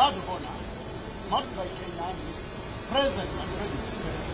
guard of honor, marked by K9, present and ready to serve.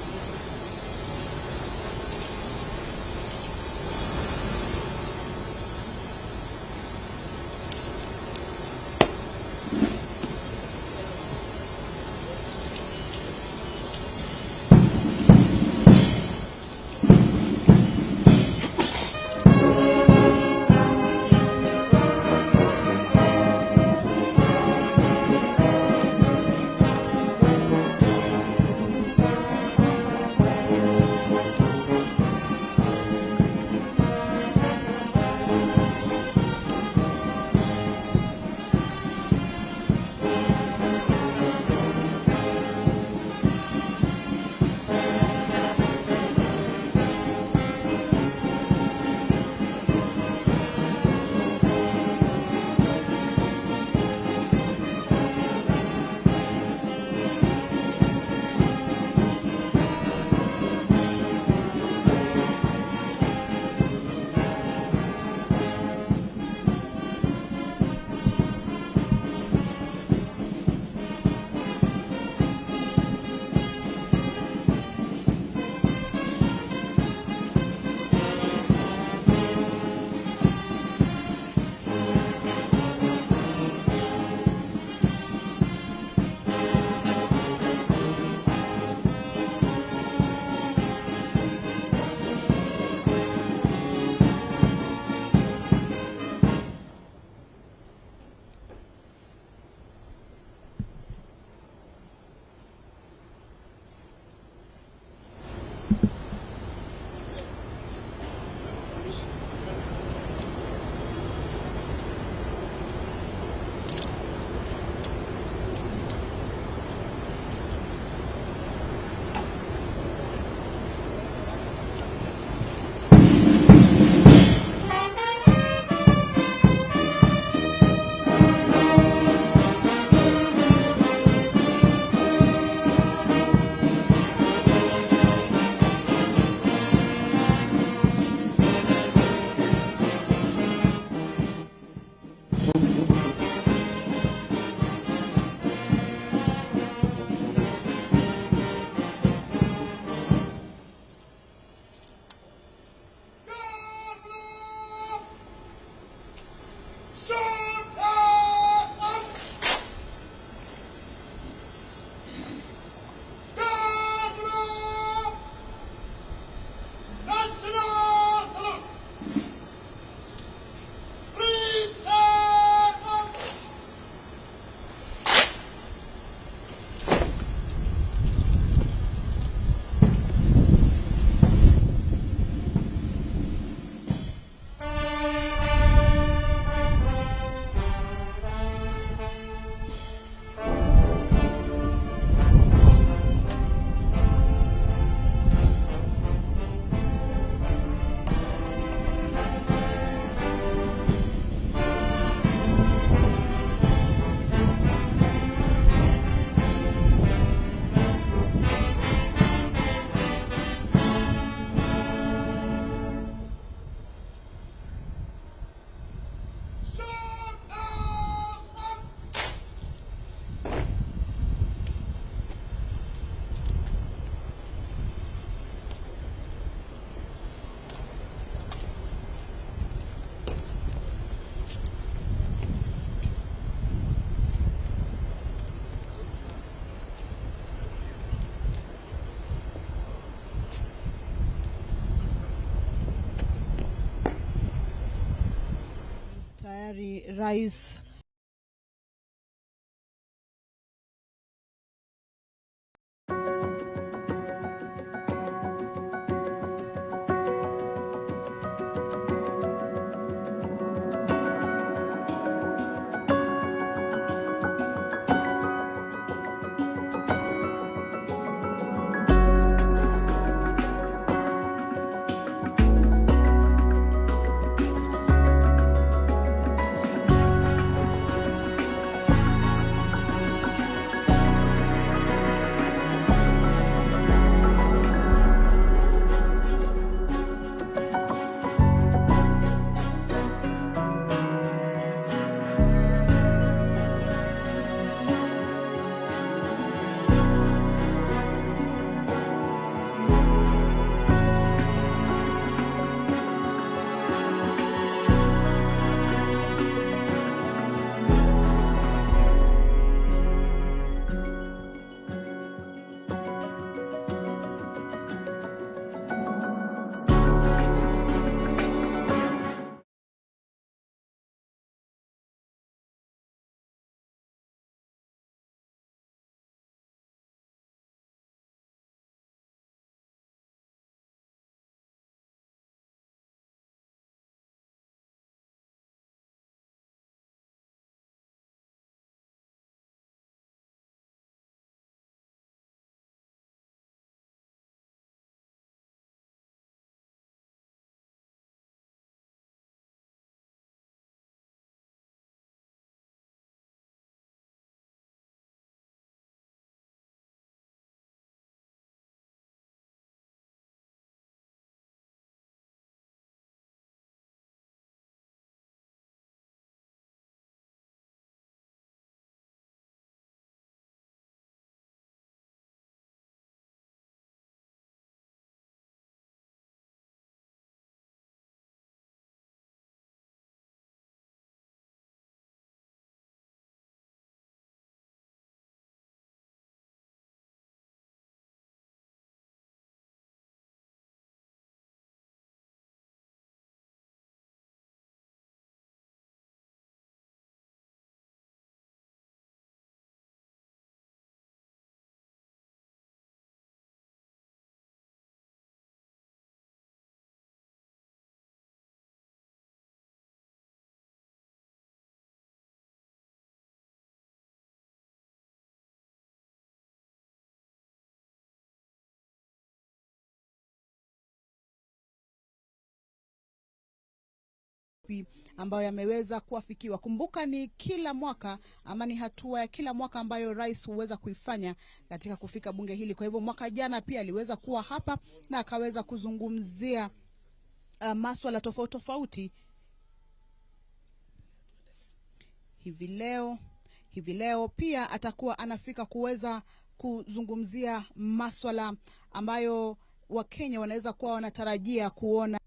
Tayari Rais yapi ambayo yameweza kuafikiwa. Kumbuka ni kila mwaka ama ni hatua ya kila mwaka ambayo rais huweza kuifanya katika kufika bunge hili. Kwa hivyo mwaka jana pia aliweza kuwa hapa na akaweza kuzungumzia masuala tofauti tofauti. Hivi leo pia atakuwa anafika kuweza kuzungumzia masuala ambayo Wakenya wanaweza kuwa wanatarajia kuona.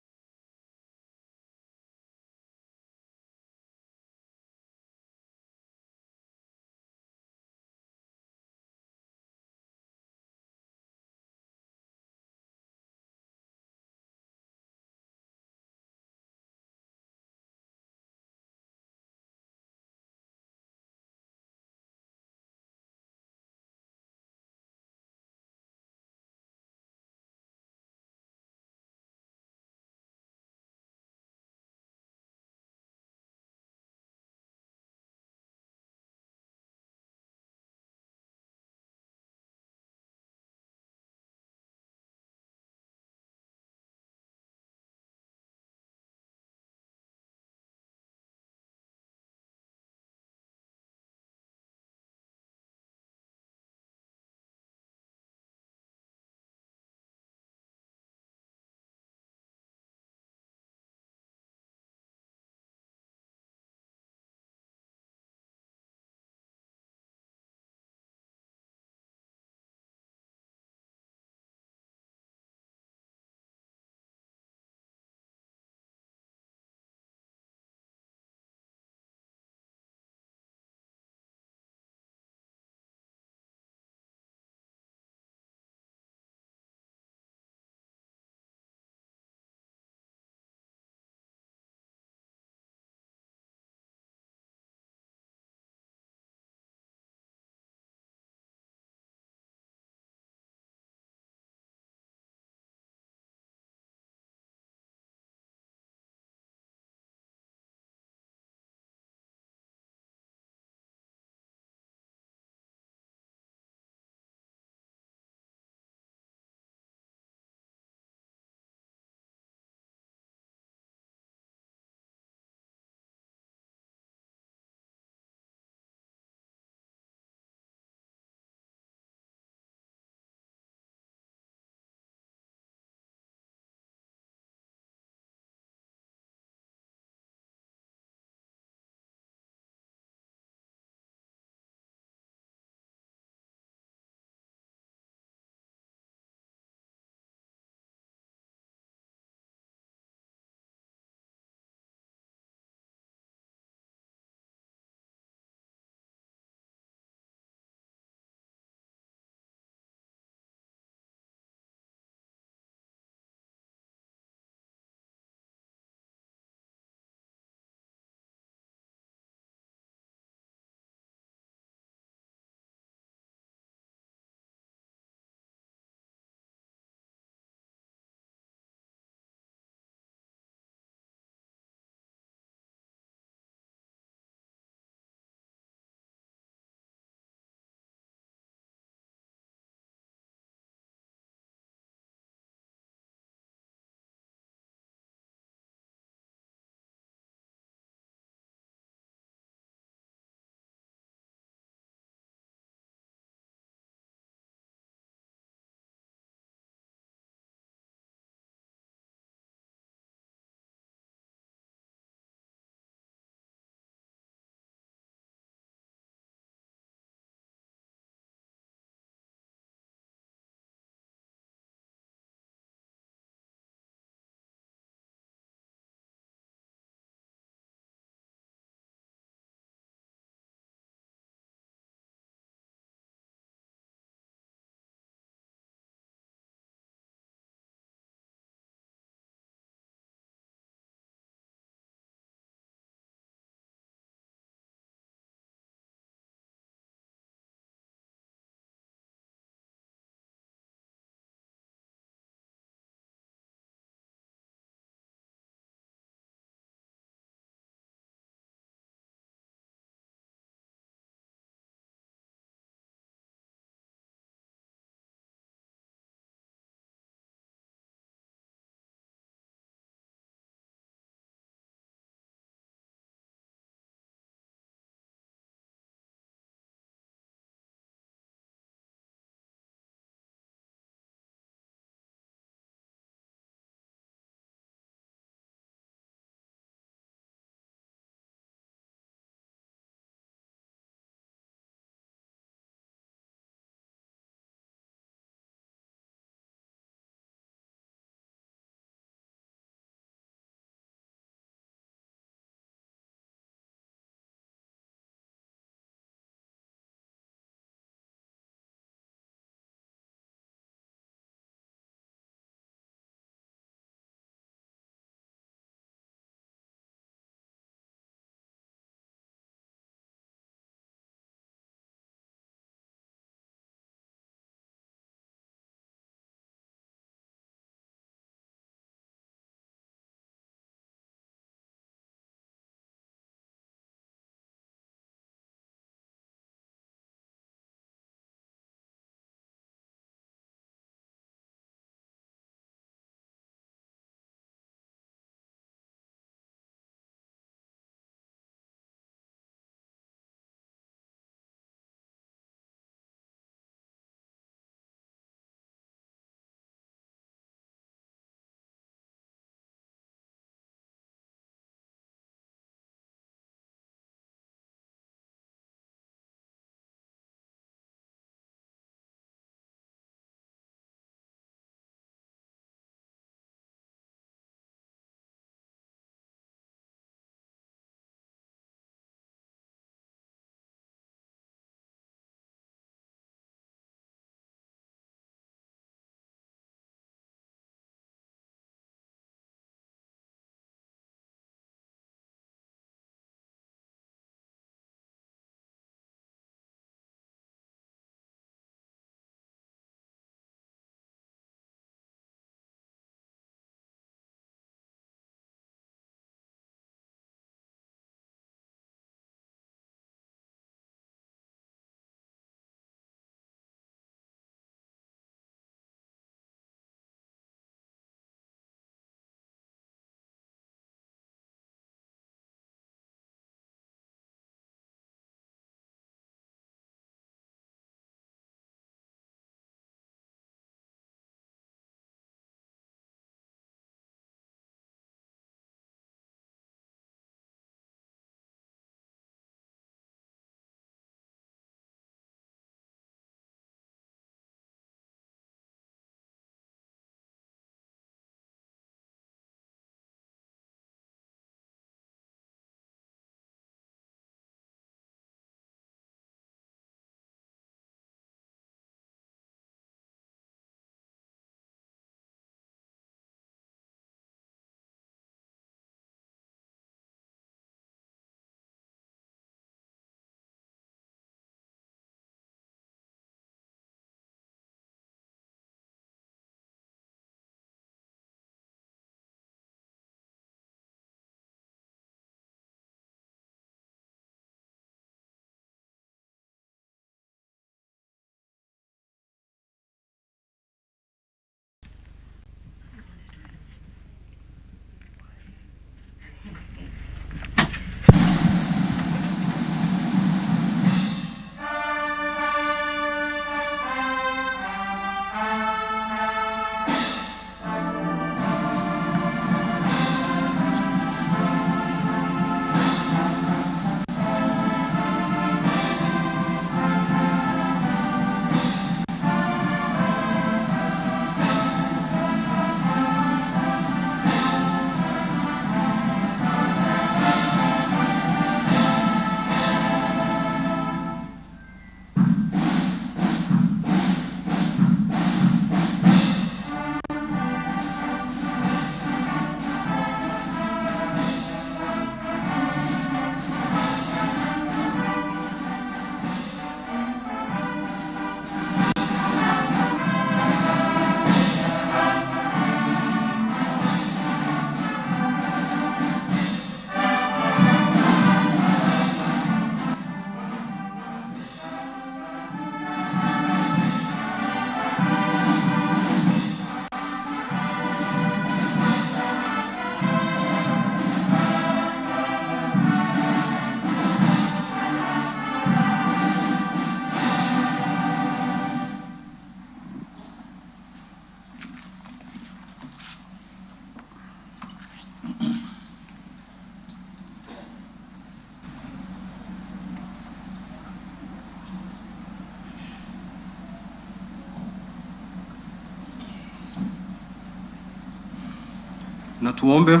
Na tuombe.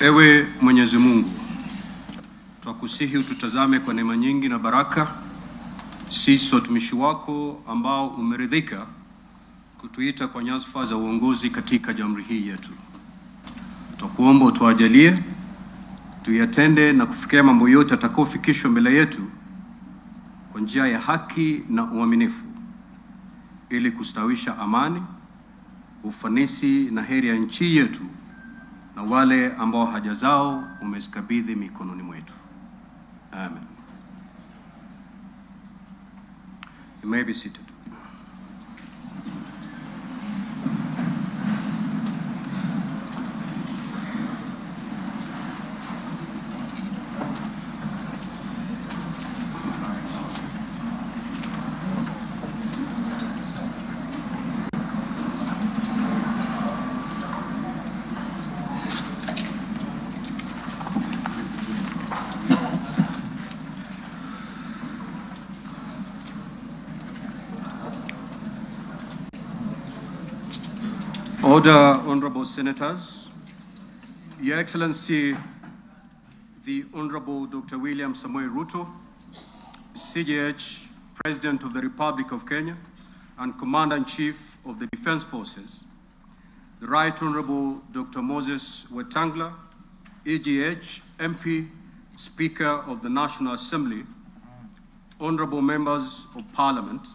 Ewe Mwenyezi Mungu, twakusihi ututazame kwa neema nyingi na baraka, sisi watumishi wako ambao umeridhika kutuita kwa nyadhifa za uongozi katika jamhuri hii yetu. Twakuomba utuajalie tuyatende na kufikia mambo yote atakayofikishwa mbele yetu kwa njia ya haki na uaminifu, ili kustawisha amani, ufanisi na heri ya nchi yetu na wale ambao haja zao umezikabidhi mikononi mwetu. Amen. You may be seated. Order, Honorable Senators. Your Excellency, the Honorable Dr. William Samoei Ruto, CJH, President of the Republic of Kenya and Commander-in-Chief of the Defense Forces, the Right Honorable Dr. Moses Wetangula, EGH, MP, Speaker of the National Assembly, Honorable Members of Parliament,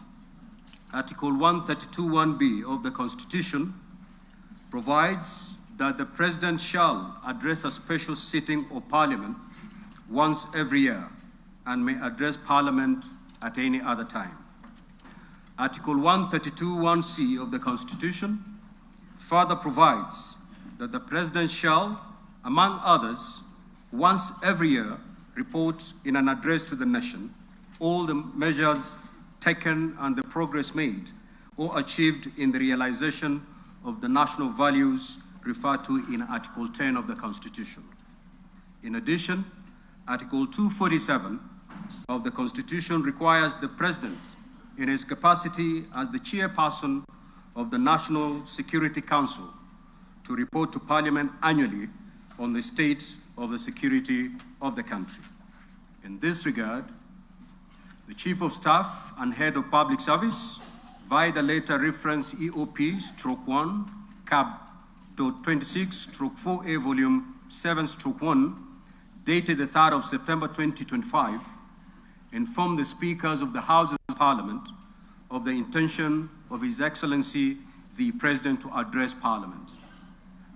Article 132(1)(b) of the Constitution provides that the President shall address a special sitting of Parliament once every year and may address Parliament at any other time. Article 132(1)(c) of the Constitution further provides that the President shall, among others, once every year report in an address to the nation all the measures taken and the progress made or achieved in the realization of the national values referred to in Article 10 of the Constitution. In addition, Article 247 of the Constitution requires the President, in his capacity as the chairperson of the National Security Council, to report to Parliament annually on the state of the security of the country. In this regard, the Chief of Staff and Head of Public Service, via the letter reference EOP/1 Cap.26/4A Volume 7/1, dated the 3rd of September 2025, informed the Speakers of the Houses of Parliament of the intention of His Excellency the President to address Parliament.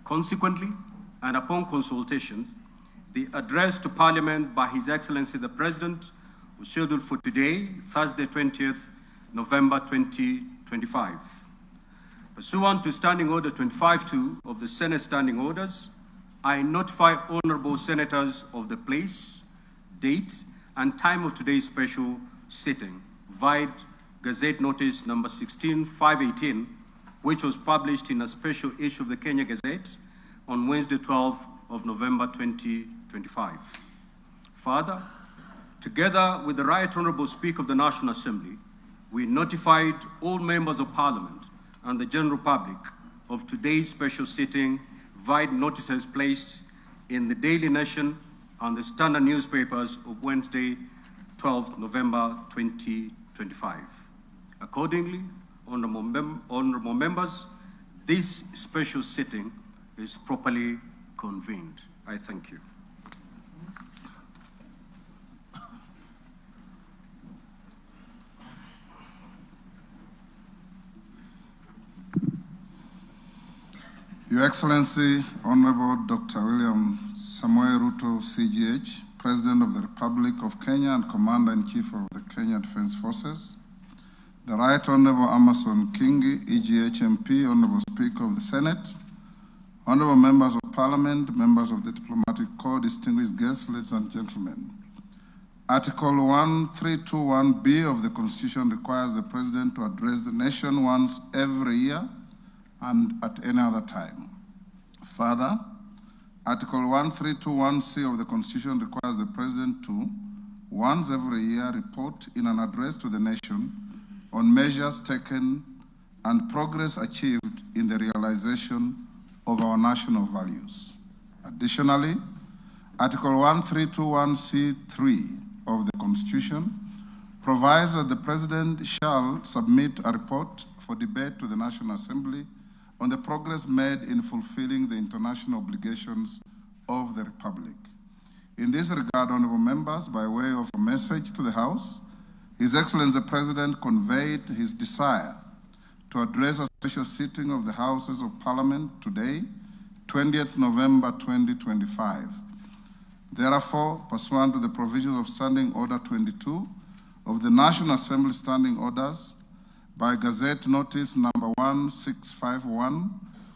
Consequently, and upon consultation, the address to Parliament by His Excellency the President was scheduled for today, Thursday, 20th November 2025. Pursuant to Standing Order 25(2) of the Senate Standing Orders, I notify honorable senators of the place, date, and time of today's special sitting via Gazette Notice number 16/518, which was published in a special issue of the Kenya Gazette on Wednesday, 12th of November 2025. Further, together with the Right Honorable Speaker of the National Assembly, we notified all members of Parliament and the general public of today's special sitting via notices placed in the Daily Nation and the Standard newspapers of Wednesday, 12th November 2025. Accordingly, honorable members, this special sitting is properly convened. I thank you. Your Excellency, Honorable Dr. William Samoei Ruto, CGH, President of the Republic of Kenya and Commander-in-Chief of the Kenya Defense Forces, the Right Honorable Amason Kingi, EGH MP, Honorable Speaker of the Senate, Honorable Members of Parliament, members of the Diplomatic Corps, distinguished guests, ladies and gentlemen. Article 1321(b) of the Constitution requires the President to address the nation once every year and at any other time. Further, Article 1321(c) of the Constitution requires the President to, once every year, report in an address to the nation on measures taken and progress achieved in the realization of our national values. Additionally, Article 1321C3 of the Constitution provides that the President shall submit a report for debate to the National Assembly on the progress made in fulfilling the international obligations of the Republic. In this regard, honorable members, by way of a message to the House, His Excellency the President conveyed his desire to address a special sitting of the Houses of Parliament today, 20th November 2025. Therefore, pursuant to the provisions of Standing Order 22 of the National Assembly Standing Orders, by Gazette Notice number 1651,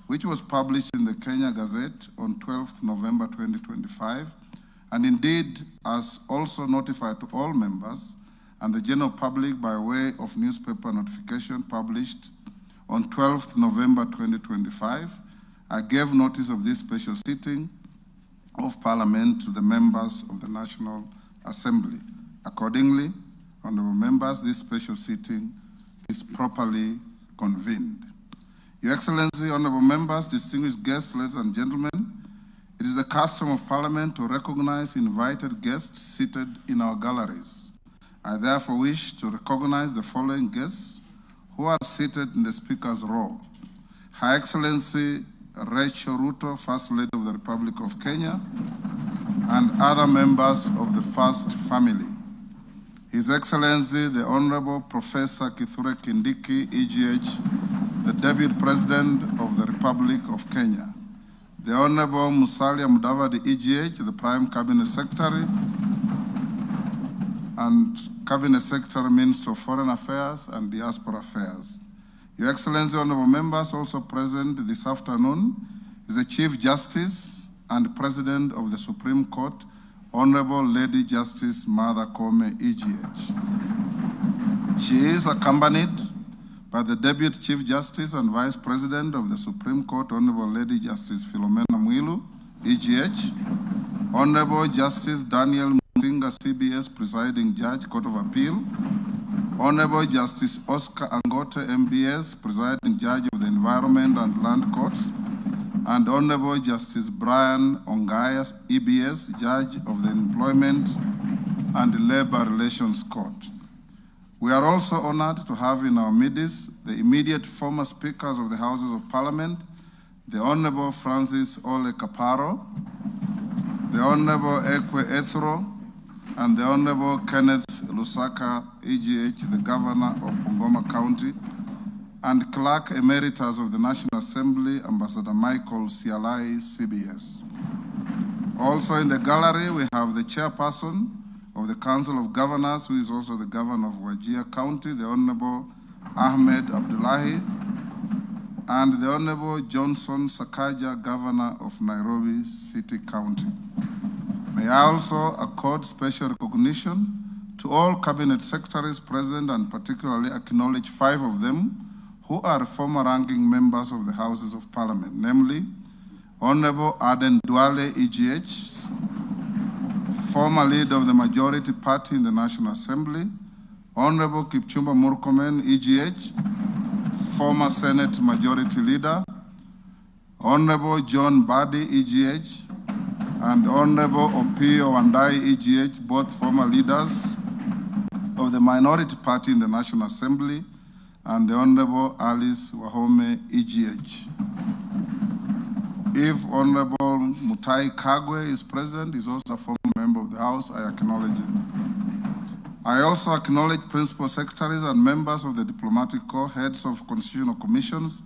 which was published in the Kenya Gazette on 12th November 2025, and indeed as also notified to all members and the general public by way of newspaper notification published on 12th November 2025, I gave notice of this special sitting of Parliament to the members of the National Assembly. Accordingly, honorable members, this special sitting is properly convened. Your Excellency, honorable members, distinguished guests, ladies and gentlemen, it is the custom of Parliament to recognize invited guests seated in our galleries. I therefore wish to recognize the following guests who are seated in the Speaker's row. Her Excellency Rachel Ruto, First Lady of the Republic of Kenya, and other members of the First Family. His Excellency, the Honorable Professor Kithure Kindiki, EGH, the Deputy President of the Republic of Kenya. The Honorable Musalia Mudavadi, EGH, the Prime Cabinet Secretary, and Cabinet Secretary, Minister of Foreign Affairs and Diaspora Affairs. Your Excellency, honorable members, also present this afternoon is the Chief Justice and President of the Supreme Court, Honorable Lady Justice Martha Koome, EGH. She is accompanied by the Deputy Chief Justice and Vice President of the Supreme Court, Honorable Lady Justice Philomena Mwilu, EGH, Honorable Justice Daniel Musinga, CBS Presiding Judge, Court of Appeal, Honorable Justice Oscar Angote, MBS, Presiding Judge of the Environment and Land Courts, and Honorable Justice Brian Ongaya, EBS, Judge of the Employment and Labor Relations Court. We are also honored to have in our midst the immediate former Speakers of the Houses of Parliament, the Honorable Francis Ole Kaparo, the Honorable Ekwe Ethro, and the Honorable Kenneth Lusaka, EGH, the Governor of Bungoma County, and Clerk Emeritus of the National Assembly, Ambassador Michael Sialai, CBS. Also in the gallery, we have the Chairperson of the Council of Governors, who is also the Governor of Wajir County, the Honorable Ahmed Abdullahi, and the Honorable Johnson Sakaja, Governor of Nairobi City County. May I also accord special recognition to all Cabinet Secretaries present and particularly acknowledge 5 of them who are former ranking members of the Houses of Parliament, namely Honorable Aden Duale, EGH, former leader of the majority party in the National Assembly, Honorable Kipchumba Murkomen, EGH, former Senate Majority Leader, Honorable John Badi, EGH, and Honorable Opio Wandai, EGH, both former leaders of the minority party in the National Assembly, and the Honorable Alice Wahome, EGH. If Honorable Mutai Kagwe is present, is also a former member of the House, I acknowledge him. I also acknowledge Principal Secretaries and members of the Diplomatic Corps, heads of constitutional commissions,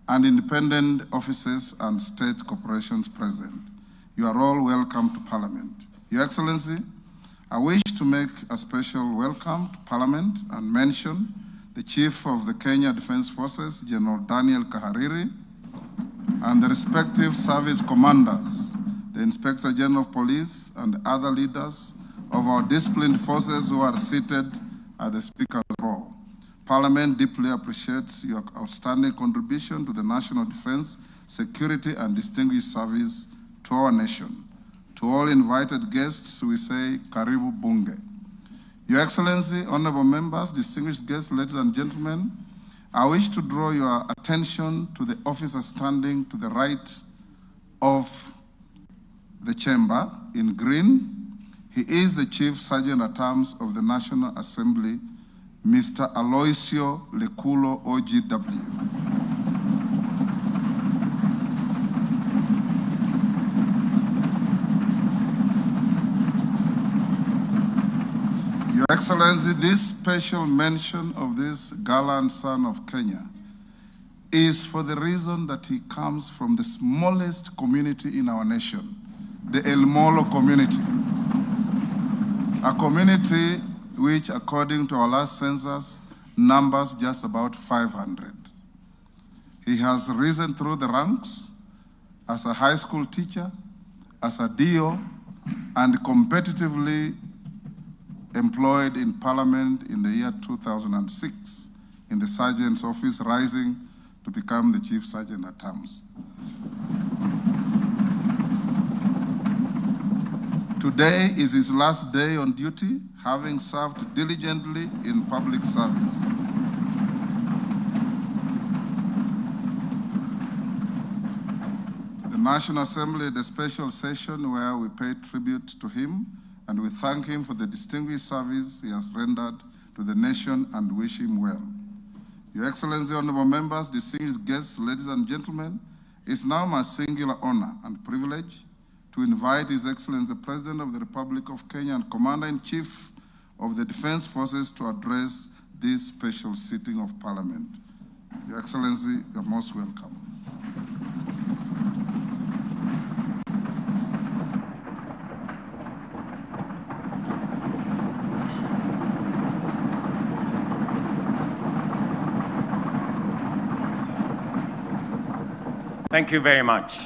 and independent offices and state corporations present. You are all welcome to Parliament. Your Excellency, I wish to make a special welcome to Parliament and mention the Chief of the Kenya Defense Forces, General Daniel Kahariri, and the respective service commanders, the Inspector General of Police, and other leaders of our disciplined forces who are seated at the Speaker's row. Parliament deeply appreciates your outstanding contribution to the national defense, security, and distinguished service to our nation. To all invited guests, we say, Karibu Bunge. Your Excellency, honorable members, distinguished guests, ladies and gentlemen, I wish to draw your attention to the officer standing to the right of the chamber in green. He is the Chief Sergeant at Arms of the National Assembly, Mr. Aloisio Lekulo, OGW. Your Excellency, this special mention of this gallant son of Kenya is for the reason that he comes from the smallest community in our nation, the El Molo community, a community which, according to our last census, numbers just about 500. He has risen through the ranks as a high school teacher, as a DO, and competitively employed in Parliament in the year 2006 in the Sergeant's office, rising to become the Chief Sergeant at Arms. Today is his last day on duty, having served diligently in public service. The National Assembly had a special session where we paid tribute to him, and we thank him for the distinguished service he has rendered to the nation and wish him well. Your Excellency, honorable members, distinguished guests, ladies and gentlemen, it's now my singular honor and privilege to invite His Excellency, the President of the Republic of Kenya and Commander-in-Chief of the Defense Forces to address this special sitting of Parliament. Your Excellency, you're most welcome. Thank you very much.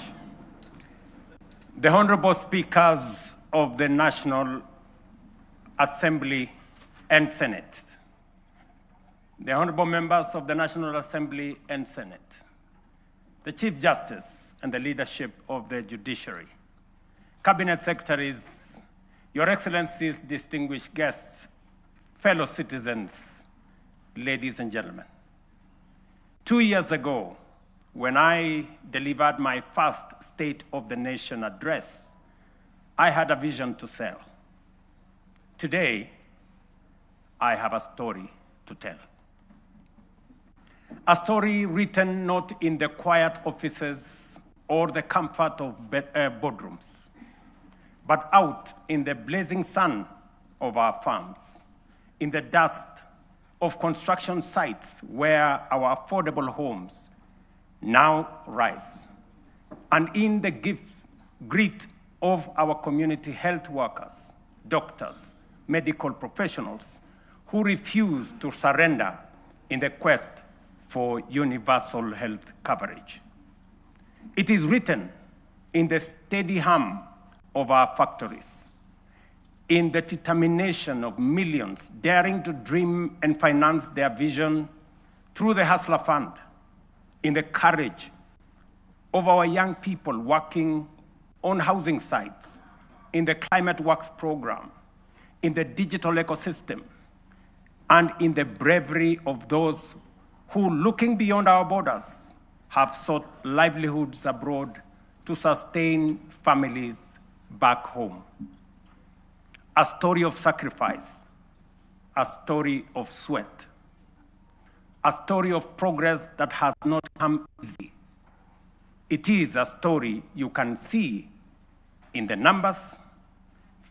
The Honorable Speakers of the National Assembly and Senate, the Honorable Members of the National Assembly and Senate, the Chief Justice and the leadership of the Judiciary, Cabinet Secretaries, Your Excellencies, distinguished guests, fellow citizens, ladies and gentlemen. 2 years ago, when I delivered my first State of the Nation address, I had a vision to sell. Today, I have a story to tell. A story written not in the quiet offices or the comfort of boardrooms, but out in the blazing sun of our farms, in the dust of construction sites where our affordable homes now rise, and in the grit of our community health workers, doctors, medical professionals who refuse to surrender in the quest for universal health coverage. It is written in the steady hum of our factories, in the determination of millions daring to dream and finance their vision through the Hustler Fund, in the courage of our young people working on housing sites, in the Climate Works program, in the digital ecosystem, and in the bravery of those who, looking beyond our borders, have sought livelihoods abroad to sustain families back home. A story of sacrifice, a story of sweat, a story of progress that has not come easy. It is a story you can see in the numbers,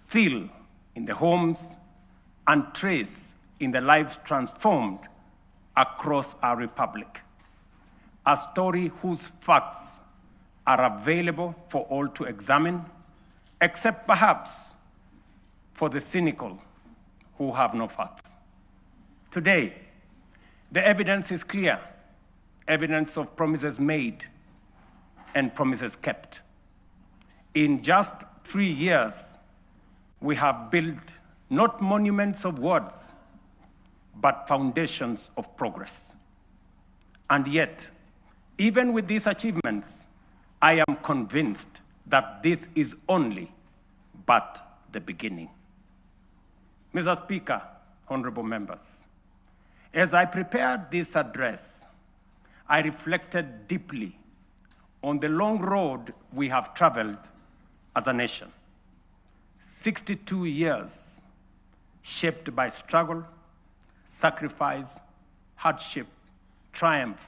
feel in the homes, and trace in the lives transformed across our republic. A story whose facts are available for all to examine, except perhaps for the cynical who have no facts. Today, the evidence is clear, evidence of promises made and promises kept. In just 3 years, we have built not monuments of words, but foundations of progress. And yet, even with these achievements, I am convinced that this is only but the beginning. Mr. Speaker, honorable members, as I prepared this address, I reflected deeply on the long road we have traveled as a nation. 62 years shaped by struggle, sacrifice, hardship, triumph,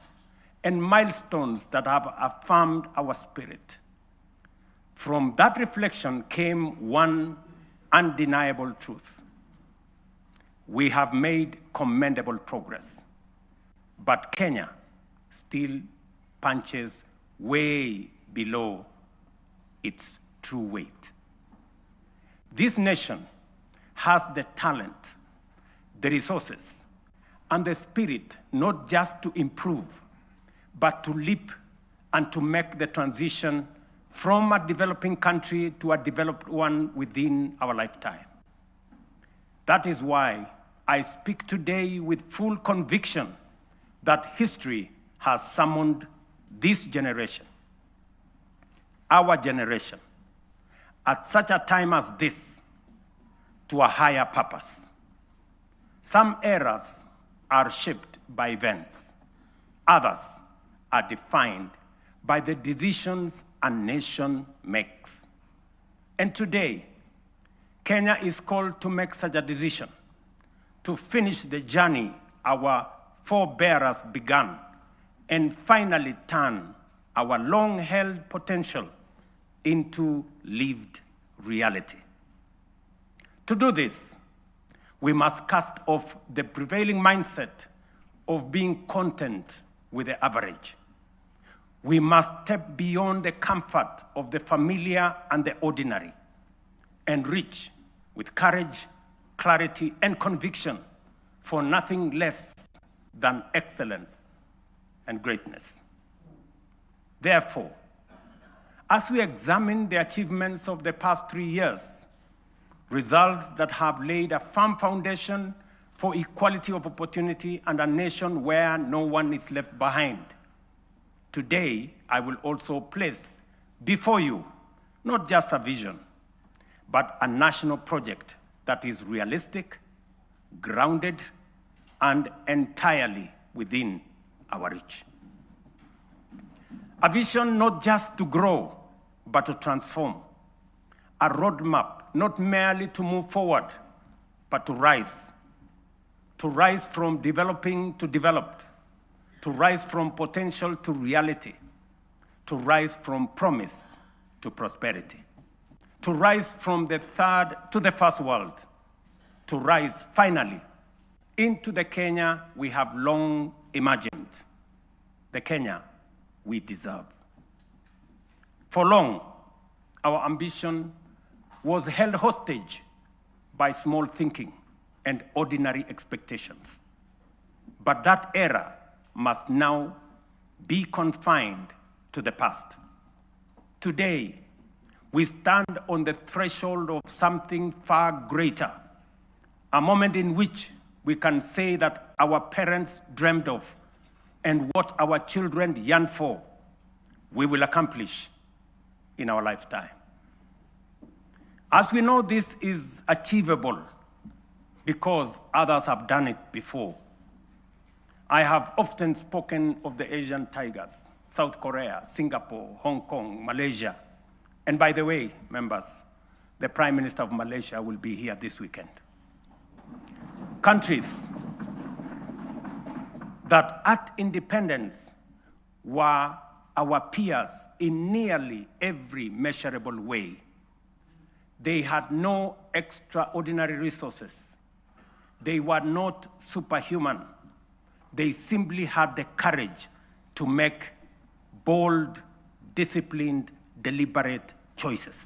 and milestones that have affirmed our spirit. From that reflection came one undeniable truth. We have made commendable progress, but Kenya still punches way below its true weight. This nation has the talent, the resources, and the spirit not just to improve, but to leap and to make the transition from a developing country to a developed one within our lifetime. That is why I speak today with full conviction that history has summoned this generation, our generation, at such a time as this, to a higher purpose. Some eras are shaped by events. Others are defined by the decisions a nation makes. And today, Kenya is called to make such a decision, to finish the journey our forebears began, and finally turn our long-held potential into lived reality. To do this, we must cast off the prevailing mindset of being content with the average. We must step beyond the comfort of the familiar and the ordinary and reach with courage, clarity, and conviction for nothing less than excellence and greatness. Therefore, as we examine the achievements of the past 3 years, results that have laid a firm foundation for equality of opportunity and a nation where no one is left behind, today I will also place before you not just a vision, but a national project that is realistic, grounded, and entirely within our reach. A vision not just to grow, but to transform. A roadmap not merely to move forward, but to rise. To rise from developing to developed. To rise from potential to reality. To rise from promise to prosperity. To rise from the third to the first world. To rise finally into the Kenya we have long imagined, the Kenya we deserve. For long, our ambition was held hostage by small thinking and ordinary expectations. But that era must now be confined to the past. Today, we stand on the threshold of something far greater, a moment in which we can say that our parents dreamed of and what our children yearn for, we will accomplish in our lifetime. As we know, this is achievable because others have done it before. I have often spoken of the Asian tigers, South Korea, Singapore, Hong Kong, Malaysia. And by the way, members, the Prime Minister of Malaysia will be here this weekend. Countries that at independence were our peers in nearly every measurable way. They had no extraordinary resources. They were not superhuman. They simply had the courage to make bold, disciplined, deliberate choices.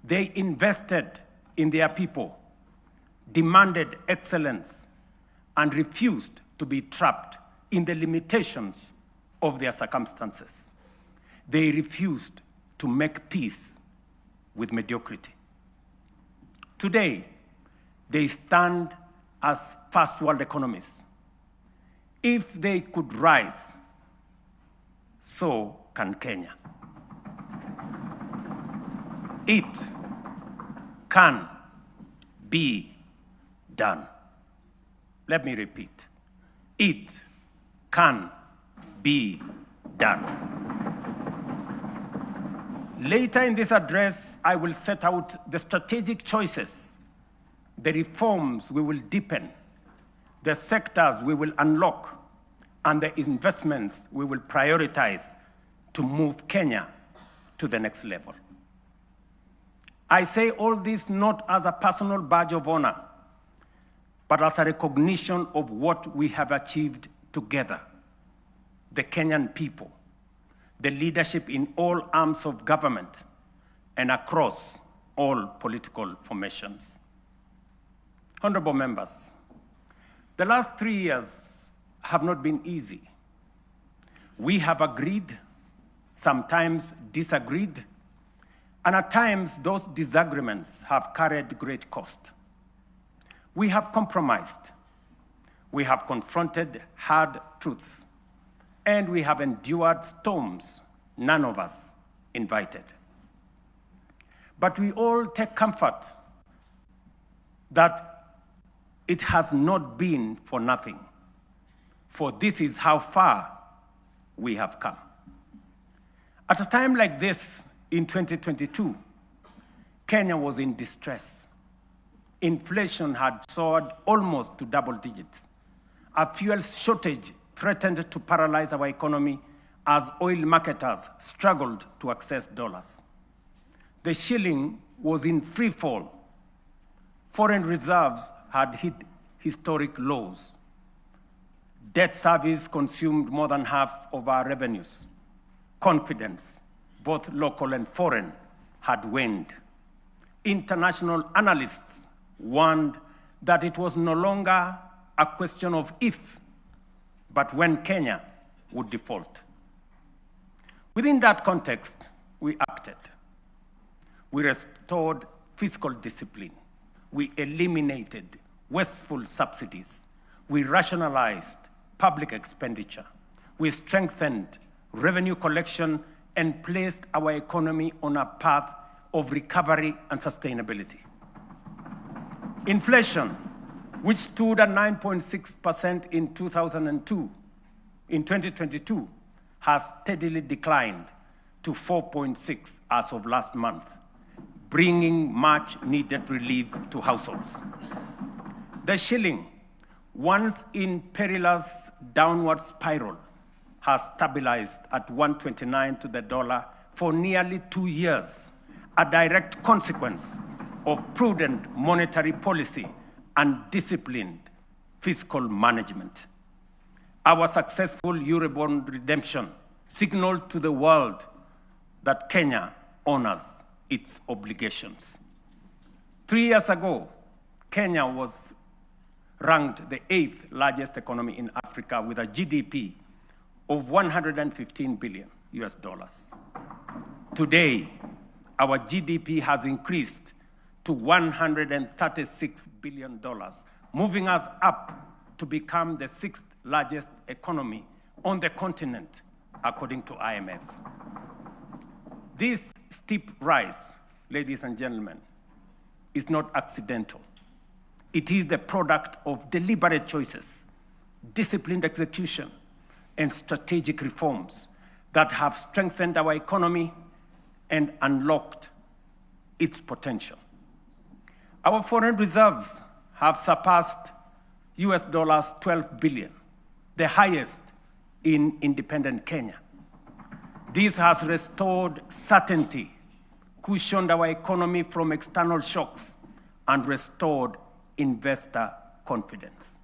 They invested in their people, demanded excellence, and refused to be trapped in the limitations of their circumstances. They refused to make peace with mediocrity. Today, they stand as first world economies. If they could rise, so can Kenya. It can be done. Let me repeat. It can be done. Later in this address, I will set out the strategic choices, the reforms we will deepen, the sectors we will unlock, and the investments we will prioritize to move Kenya to the next level. I say all this not as a personal badge of honor, but as a recognition of what we have achieved together, the Kenyan people, the leadership in all arms of government, and across all political formations. Honorable members, the last 3 years have not been easy. We have agreed, sometimes disagreed, and at times those disagreements have carried great cost. We have compromised, we have confronted hard truths, and we have endured storms none of us invited. But we all take comfort that it has not been for nothing, for this is how far we have come. At a time like this, in 2022, Kenya was in distress. Inflation had soared almost to double digits. A fuel shortage threatened to paralyze our economy as oil marketers struggled to access dollars. The shilling was in free fall. Foreign reserves had hit historic lows. Debt service consumed more than half of our revenues. Confidence, both local and foreign, had waned. International analysts warned that it was no longer a question of if, but when Kenya would default. Within that context, we acted. We restored fiscal discipline. We eliminated wasteful subsidies. We rationalized public expenditure. We strengthened revenue collection and placed our economy on a path of recovery and sustainability. Inflation, which stood at 9.6% in 2022, has steadily declined to 4.6% as of last month, bringing much needed relief to households. The shilling, once in perilous downward spiral, has stabilized at 129 to the dollar for nearly 2 years, a direct consequence of prudent monetary policy and disciplined fiscal management. Our successful Eurobond redemption signaled to the world that Kenya honors its obligations. 3 years ago, Kenya was ranked the 8th largest economy in Africa with a GDP of $115 billion US. Today, our GDP has increased to $136 billion, moving us up to become the 6th largest economy on the continent, according to IMF. This steep rise, ladies and gentlemen, is not accidental. It is the product of deliberate choices, disciplined execution, and strategic reforms that have strengthened our economy and unlocked its potential. Our foreign reserves have surpassed US $12 billion, the highest in independent Kenya. This has restored certainty, cushioned our economy from external shocks, and restored investor confidence.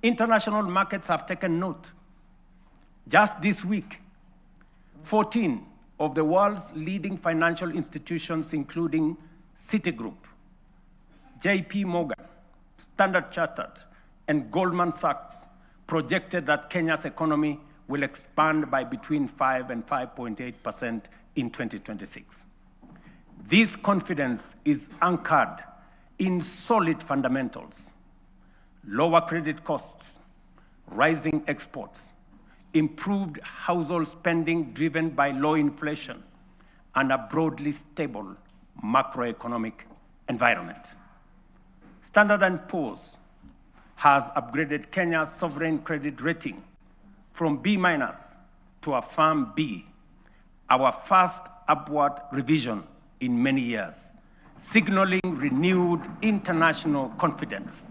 International markets have taken note. Just this week, 14 of the world's leading financial institutions, including Citigroup, JP Morgan, Standard Chartered, and Goldman Sachs, projected that Kenya's economy will expand by between 5 and 5.8% in 2026. This confidence is anchored in solid fundamentals: lower credit costs, rising exports, improved household spending driven by low inflation, and a broadly stable macroeconomic environment. Standard & Poor's has upgraded Kenya's sovereign credit rating from B- to a firm B, our first upward revision in many years, signaling renewed international confidence.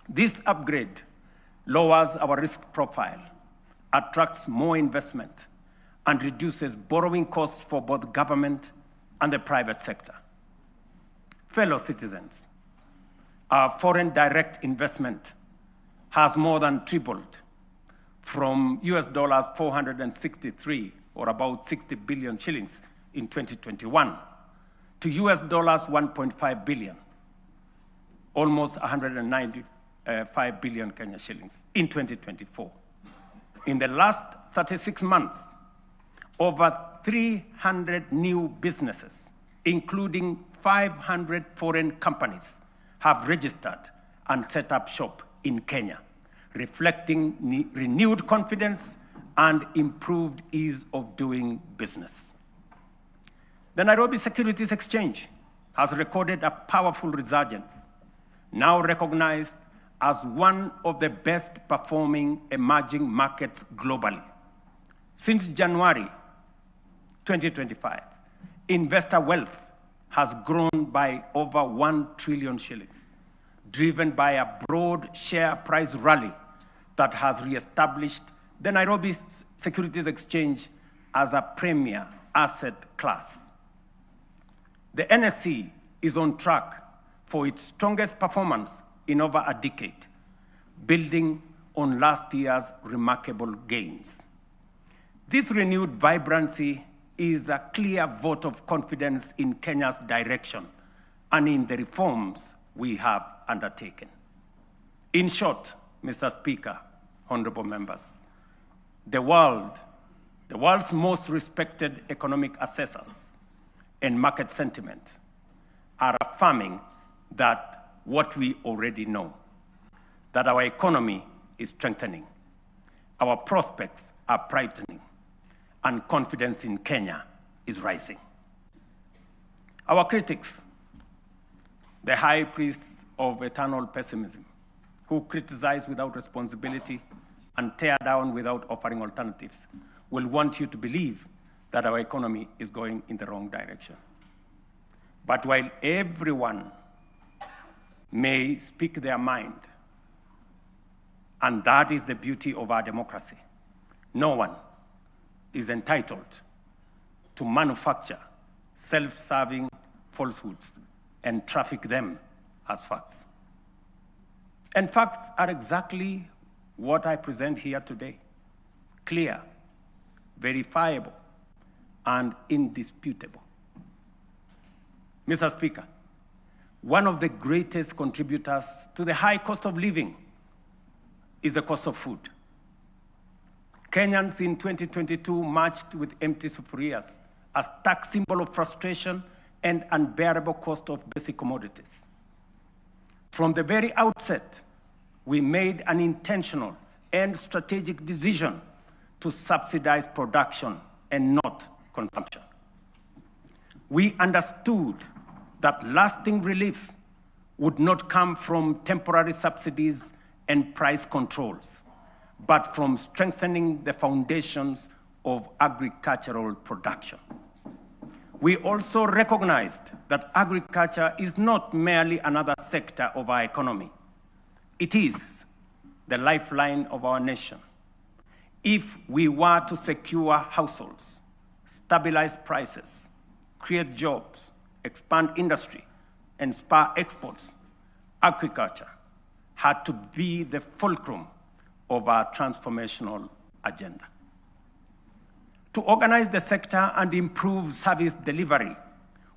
This upgrade lowers our risk profile, attracts more investment, and reduces borrowing costs for both government and the private sector. Fellow citizens, our foreign direct investment has more than tripled from US dollars 463, or about 60 billion shillings in 2021, to US dollars 1.5 billion, almost 195 billion Kenya shillings in 2024. In the last 36 months, over 300 new businesses, including 500 foreign companies, have registered and set up shop in Kenya, reflecting renewed confidence and improved ease of doing business. The Nairobi Securities Exchange has recorded a powerful resurgence, now recognized as one of the best performing emerging markets globally. Since January 2025, investor wealth has grown by over 1 trillion shillings, driven by a broad share price rally that has reestablished the Nairobi Securities Exchange as a premier asset class. The NSE is on track for its strongest performance in over a decade, building on last year's remarkable gains. This renewed vibrancy is a clear vote of confidence in Kenya's direction and in the reforms we have undertaken. In short, Mr. Speaker, honorable members, the world's most respected economic assessors and market sentiment are affirming that what we already know, that our economy is strengthening, our prospects are brightening, and confidence in Kenya is rising. Our critics, the high priests of eternal pessimism, who criticize without responsibility and tear down without offering alternatives, will want you to believe that our economy is going in the wrong direction. But while everyone may speak their mind, and that is the beauty of our democracy, no one is entitled to manufacture self-serving falsehoods and traffic them as facts. And facts are exactly what I present here today: clear, verifiable, and indisputable. Mr. Speaker, one of the greatest contributors to the high cost of living is the cost of food. Kenyans in 2022 marched with empty sufurias, a stark symbol of frustration and unbearable cost of basic commodities. From the very outset, we made an intentional and strategic decision to subsidize production and not consumption. We understood that lasting relief would not come from temporary subsidies and price controls, but from strengthening the foundations of agricultural production. We also recognized that agriculture is not merely another sector of our economy. It is the lifeline of our nation. If we were to secure households, stabilize prices, create jobs, expand industry, and spur exports, agriculture had to be the fulcrum of our transformational agenda. To organize the sector and improve service delivery,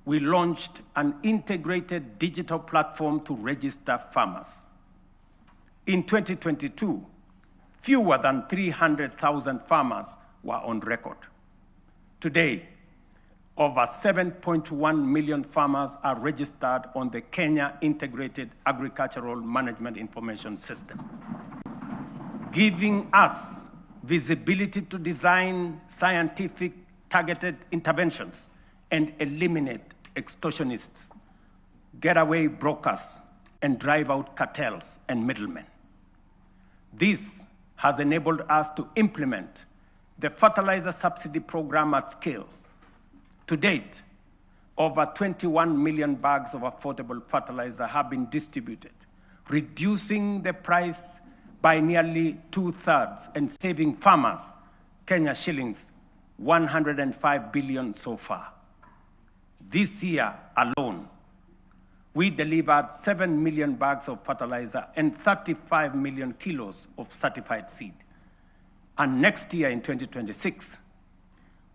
we launched an integrated digital platform to register farmers. In 2022, fewer than 300,000 farmers were on record. Today, over 7.1 million farmers are registered on the Kenya Integrated Agricultural Management Information System, giving us visibility to design scientific targeted interventions and eliminate extortionists, getaway brokers, and drive out cartels and middlemen. This has enabled us to implement the fertilizer subsidy program at scale. To date, over 21 million bags of affordable fertilizer have been distributed, reducing the price by nearly 2/3 and saving farmers Kenya shillings 105 billion so far. This year alone, we delivered 7 million bags of fertilizer and 35 million kilos of certified seed. And next year in 2026,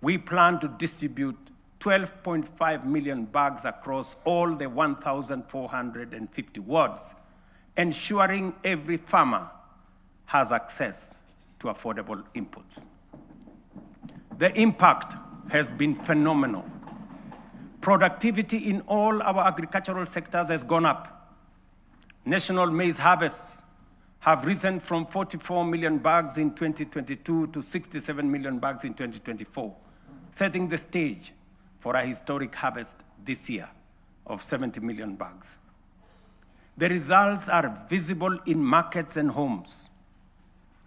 we plan to distribute 12.5 million bags across all the 1,450 wards, ensuring every farmer has access to affordable inputs. The impact has been phenomenal. Productivity in all our agricultural sectors has gone up. National maize harvests have risen from 44 million bags in 2022 to 67 million bags in 2024, setting the stage for a historic harvest this year of 70 million bags. The results are visible in markets and homes.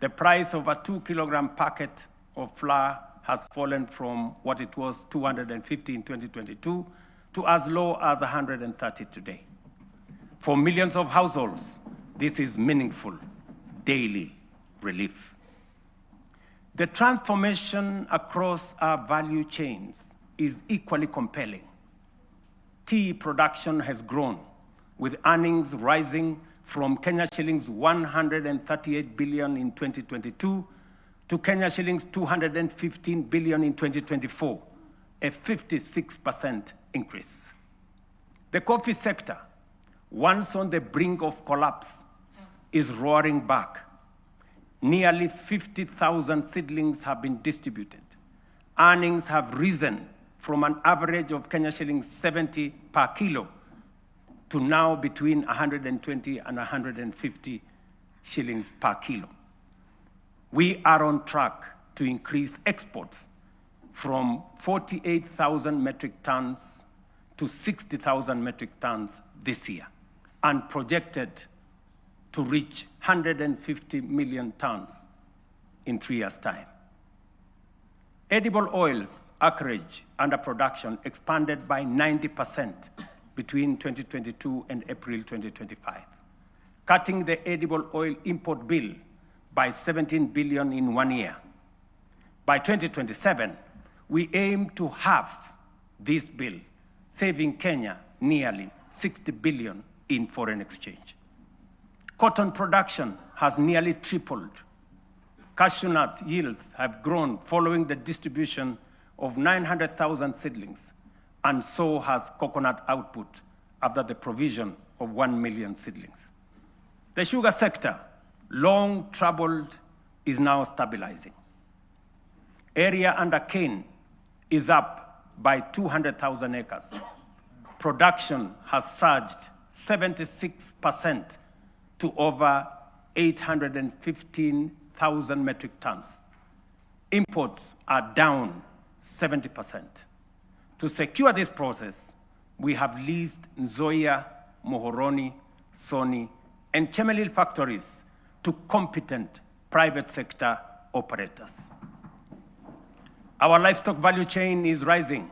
The price of a 2-kilogram packet of flour has fallen from what it was 250 in 2022 to as low as 130 today. For millions of households, this is meaningful daily relief. The transformation across our value chains is equally compelling. Tea production has grown, with earnings rising from Kenya shillings 138 billion in 2022 to Kenya shillings 215 billion in 2024, a 56% increase. The coffee sector, once on the brink of collapse, is roaring back. Nearly 50,000 seedlings have been distributed. Earnings have risen from an average of Kenya shillings 70 per kilo to now between 120 and 150 shillings per kilo. We are on track to increase exports from 48,000 metric tons to 60,000 metric tons this year, and projected to reach 150 million tons in 3 years' time. Edible oils acreage under production expanded by 90% between 2022 and April 2025, cutting the edible oil import bill by 17 billion in 1 year. By 2027, we aim to halve this bill, saving Kenya nearly 60 billion in foreign exchange. Cotton production has nearly tripled. Cashew nut yields have grown following the distribution of 900,000 seedlings, and so has coconut output after the provision of 1 million seedlings. The sugar sector, long troubled, is now stabilizing. Area under cane is up by 200,000 acres. Production has surged 76% to over 815,000 metric tons. Imports are down 70%. To secure this process, we have leased Nzoia, Mohoroni, Soni, and Chemelil factories to competent private sector operators. Our livestock value chain is rising.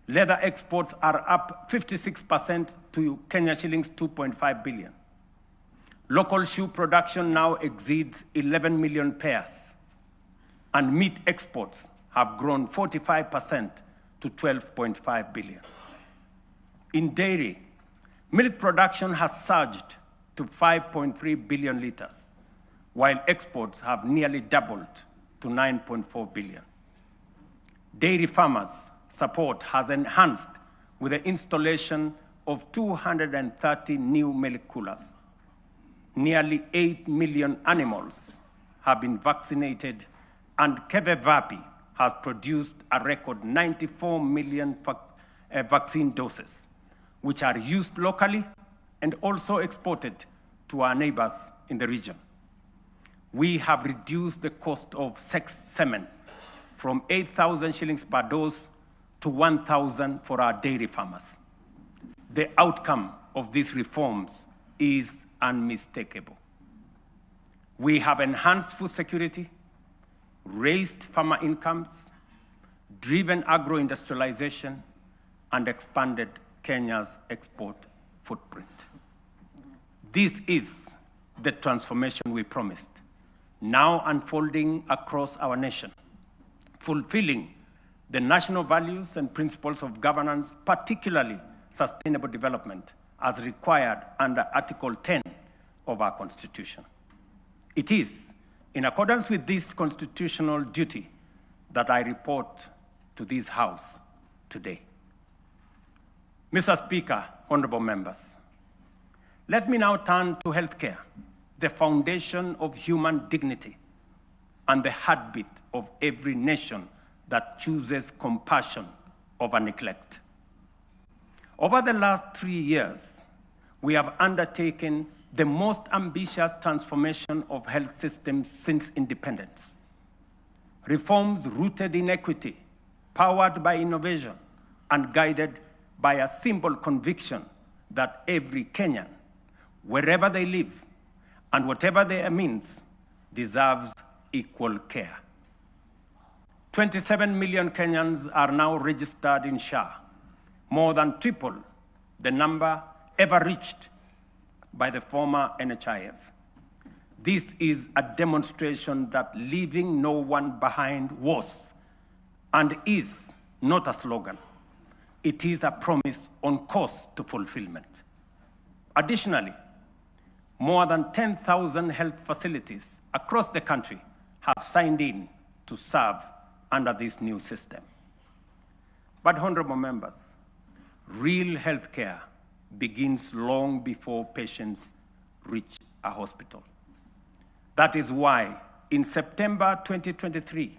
Leather exports are up 56% to Kenya shillings 2.5 billion. Local shoe production now exceeds 11 million pairs, and meat exports have grown 45% to 12.5 billion. In dairy, milk production has surged to 5.3 billion liters, while exports have nearly doubled to 9.4 billion. Dairy farmers' support has enhanced with the installation of 230 new milk coolers. Nearly 8 million animals have been vaccinated, and Kevevapi has produced a record 94 million vaccine doses, which are used locally and also exported to our neighbors in the region. We have reduced the cost of sex semen from 8,000 shillings per dose to 1,000 for our dairy farmers. The outcome of these reforms is unmistakable. We have enhanced food security, raised farmer incomes, driven agro-industrialization, and expanded Kenya's export footprint. This is the transformation we promised, now unfolding across our nation, fulfilling the national values and principles of governance, particularly sustainable development, as required under Article 10 of our Constitution. It is in accordance with this constitutional duty that I report to this House today. Mr. Speaker, honorable members, let me now turn to healthcare, the foundation of human dignity and the heartbeat of every nation that chooses compassion over neglect. Over the last 3 years, we have undertaken the most ambitious transformation of health systems since independence. Reforms rooted in equity, powered by innovation, and guided by a simple conviction that every Kenyan, wherever they live and whatever their means, deserves equal care. 27 million Kenyans are now registered in SHA, more than triple the number ever reached by the former NHIF. This is a demonstration that leaving no one behind was and is not a slogan. It is a promise on course to fulfillment. Additionally, more than 10,000 health facilities across the country have signed in to serve under this new system. But honorable members, real healthcare begins long before patients reach a hospital. That is why in September 2023,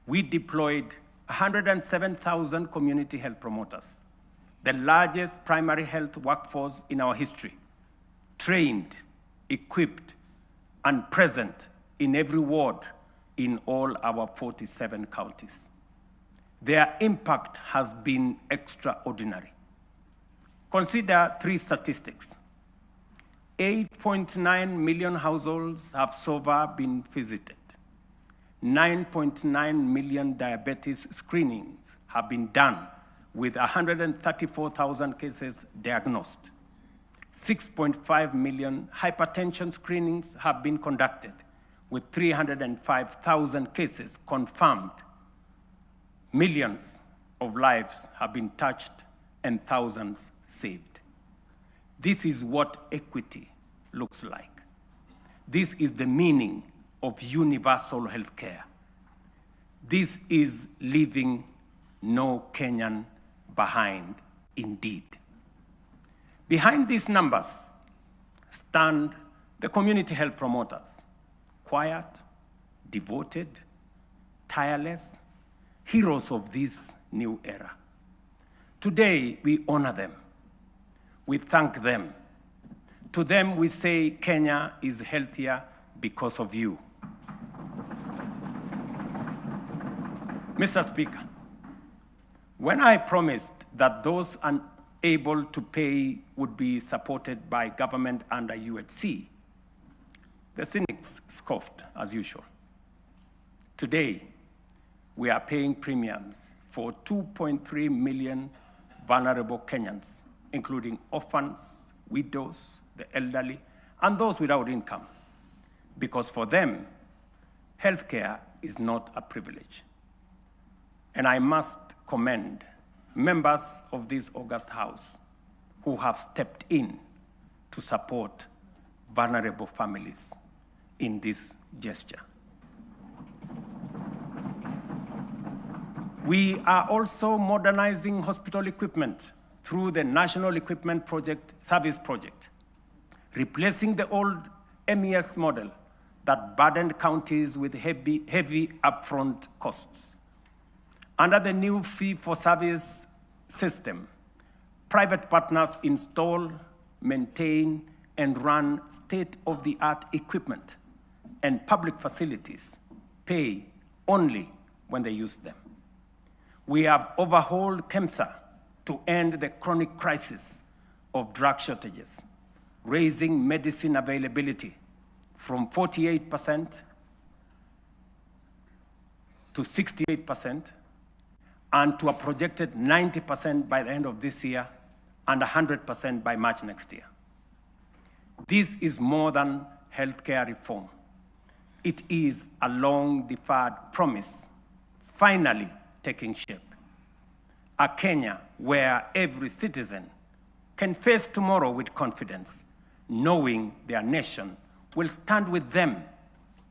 we deployed 107,000 community health promoters, the largest primary health workforce in our history, trained, equipped, and present in every ward in all our 47 counties. Their impact has been extraordinary. Consider 3 statistics. 8.9 million households have so far been visited. 9.9 million diabetes screenings have been done with 134,000 cases diagnosed. 6.5 million hypertension screenings have been conducted with 305,000 cases confirmed. Millions of lives have been touched and thousands saved. This is what equity looks like. This is the meaning of universal health care. This is leaving no Kenyan behind indeed. Behind these numbers stand the community health promoters, quiet, devoted, tireless, heroes of this new era. Today, we honor them. We thank them. To them, we say Kenya is healthier because of you. Mr. Speaker, when I promised that those unable to pay would be supported by government under UHC, the cynics scoffed as usual. Today, we are paying premiums for 2.3 million vulnerable Kenyans, including orphans, widows, the elderly, and those without income, because for them, healthcare is not a privilege. And I must commend members of this august House who have stepped in to support vulnerable families in this gesture. We are also modernizing hospital equipment through the National Equipment Service Project, replacing the old MES model that burdened counties with heavy upfront costs. Under the new fee-for-service system, private partners install, maintain, and run state-of-the-art equipment, and public facilities pay only when they use them. We have overhauled KEMSA to end the chronic crisis of drug shortages, raising medicine availability from 48% to 68%, and to a projected 90% by the end of this year, and 100% by March next year. This is more than healthcare reform. It is a long-deferred promise finally taking shape. A Kenya where every citizen can face tomorrow with confidence, knowing their nation will stand with them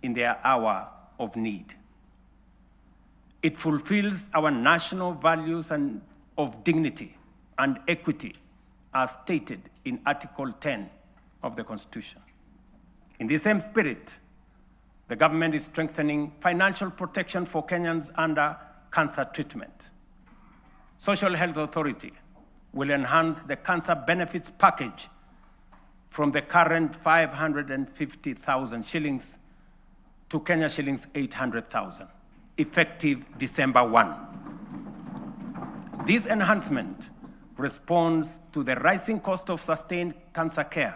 in their hour of need. It fulfills our national values of dignity and equity as stated in Article 10 of the Constitution. In the same spirit, the government is strengthening financial protection for Kenyans under cancer treatment. Social Health Authority will enhance the cancer benefits package from the current 550,000 shillings to Kenya shillings 800,000, effective December 1. This enhancement responds to the rising cost of sustained cancer care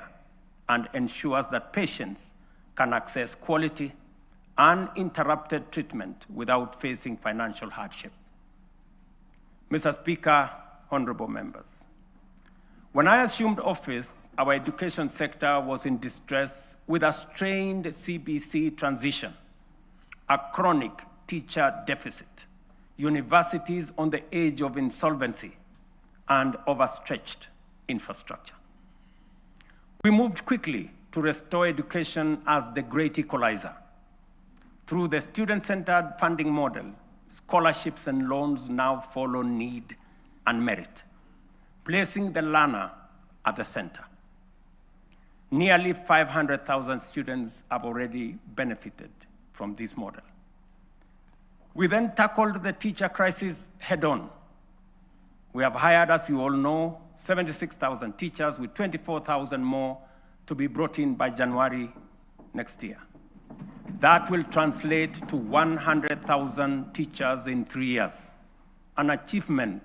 and ensures that patients can access quality, uninterrupted treatment without facing financial hardship. Mr. Speaker, honorable members, when I assumed office, our education sector was in distress with a strained CBC transition, a chronic teacher deficit, universities on the edge of insolvency, and overstretched infrastructure. We moved quickly to restore education as the great equalizer. Through the student-centered funding model, scholarships and loans now follow need and merit, placing the learner at the center. Nearly 500,000 students have already benefited from this model. We then tackled the teacher crisis head-on. We have hired, as you all know, 76,000 teachers with 24,000 more to be brought in by January next year. That will translate to 100,000 teachers in 3 years, an achievement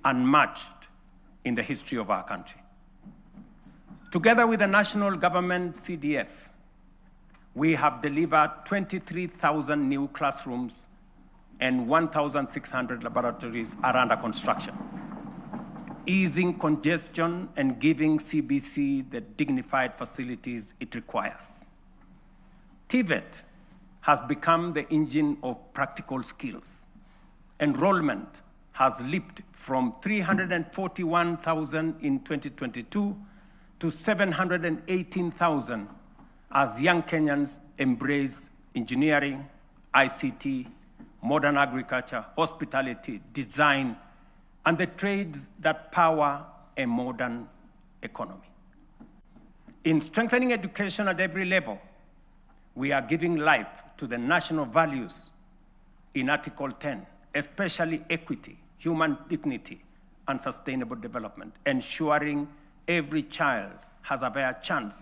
unmatched in the history of our country. Together with the national government CDF, we have delivered 23,000 new classrooms and 1,600 laboratories are under construction, easing congestion and giving CBC the dignified facilities it requires. TVET has become the engine of practical skills. Enrollment has leaped from 341,000 in 2022 to 718,000 as young Kenyans embrace engineering, ICT, modern agriculture, hospitality, design, and the trades that power a modern economy. In strengthening education at every level, we are giving life to the national values in Article 10, especially equity, human dignity, and sustainable development, ensuring every child has a fair chance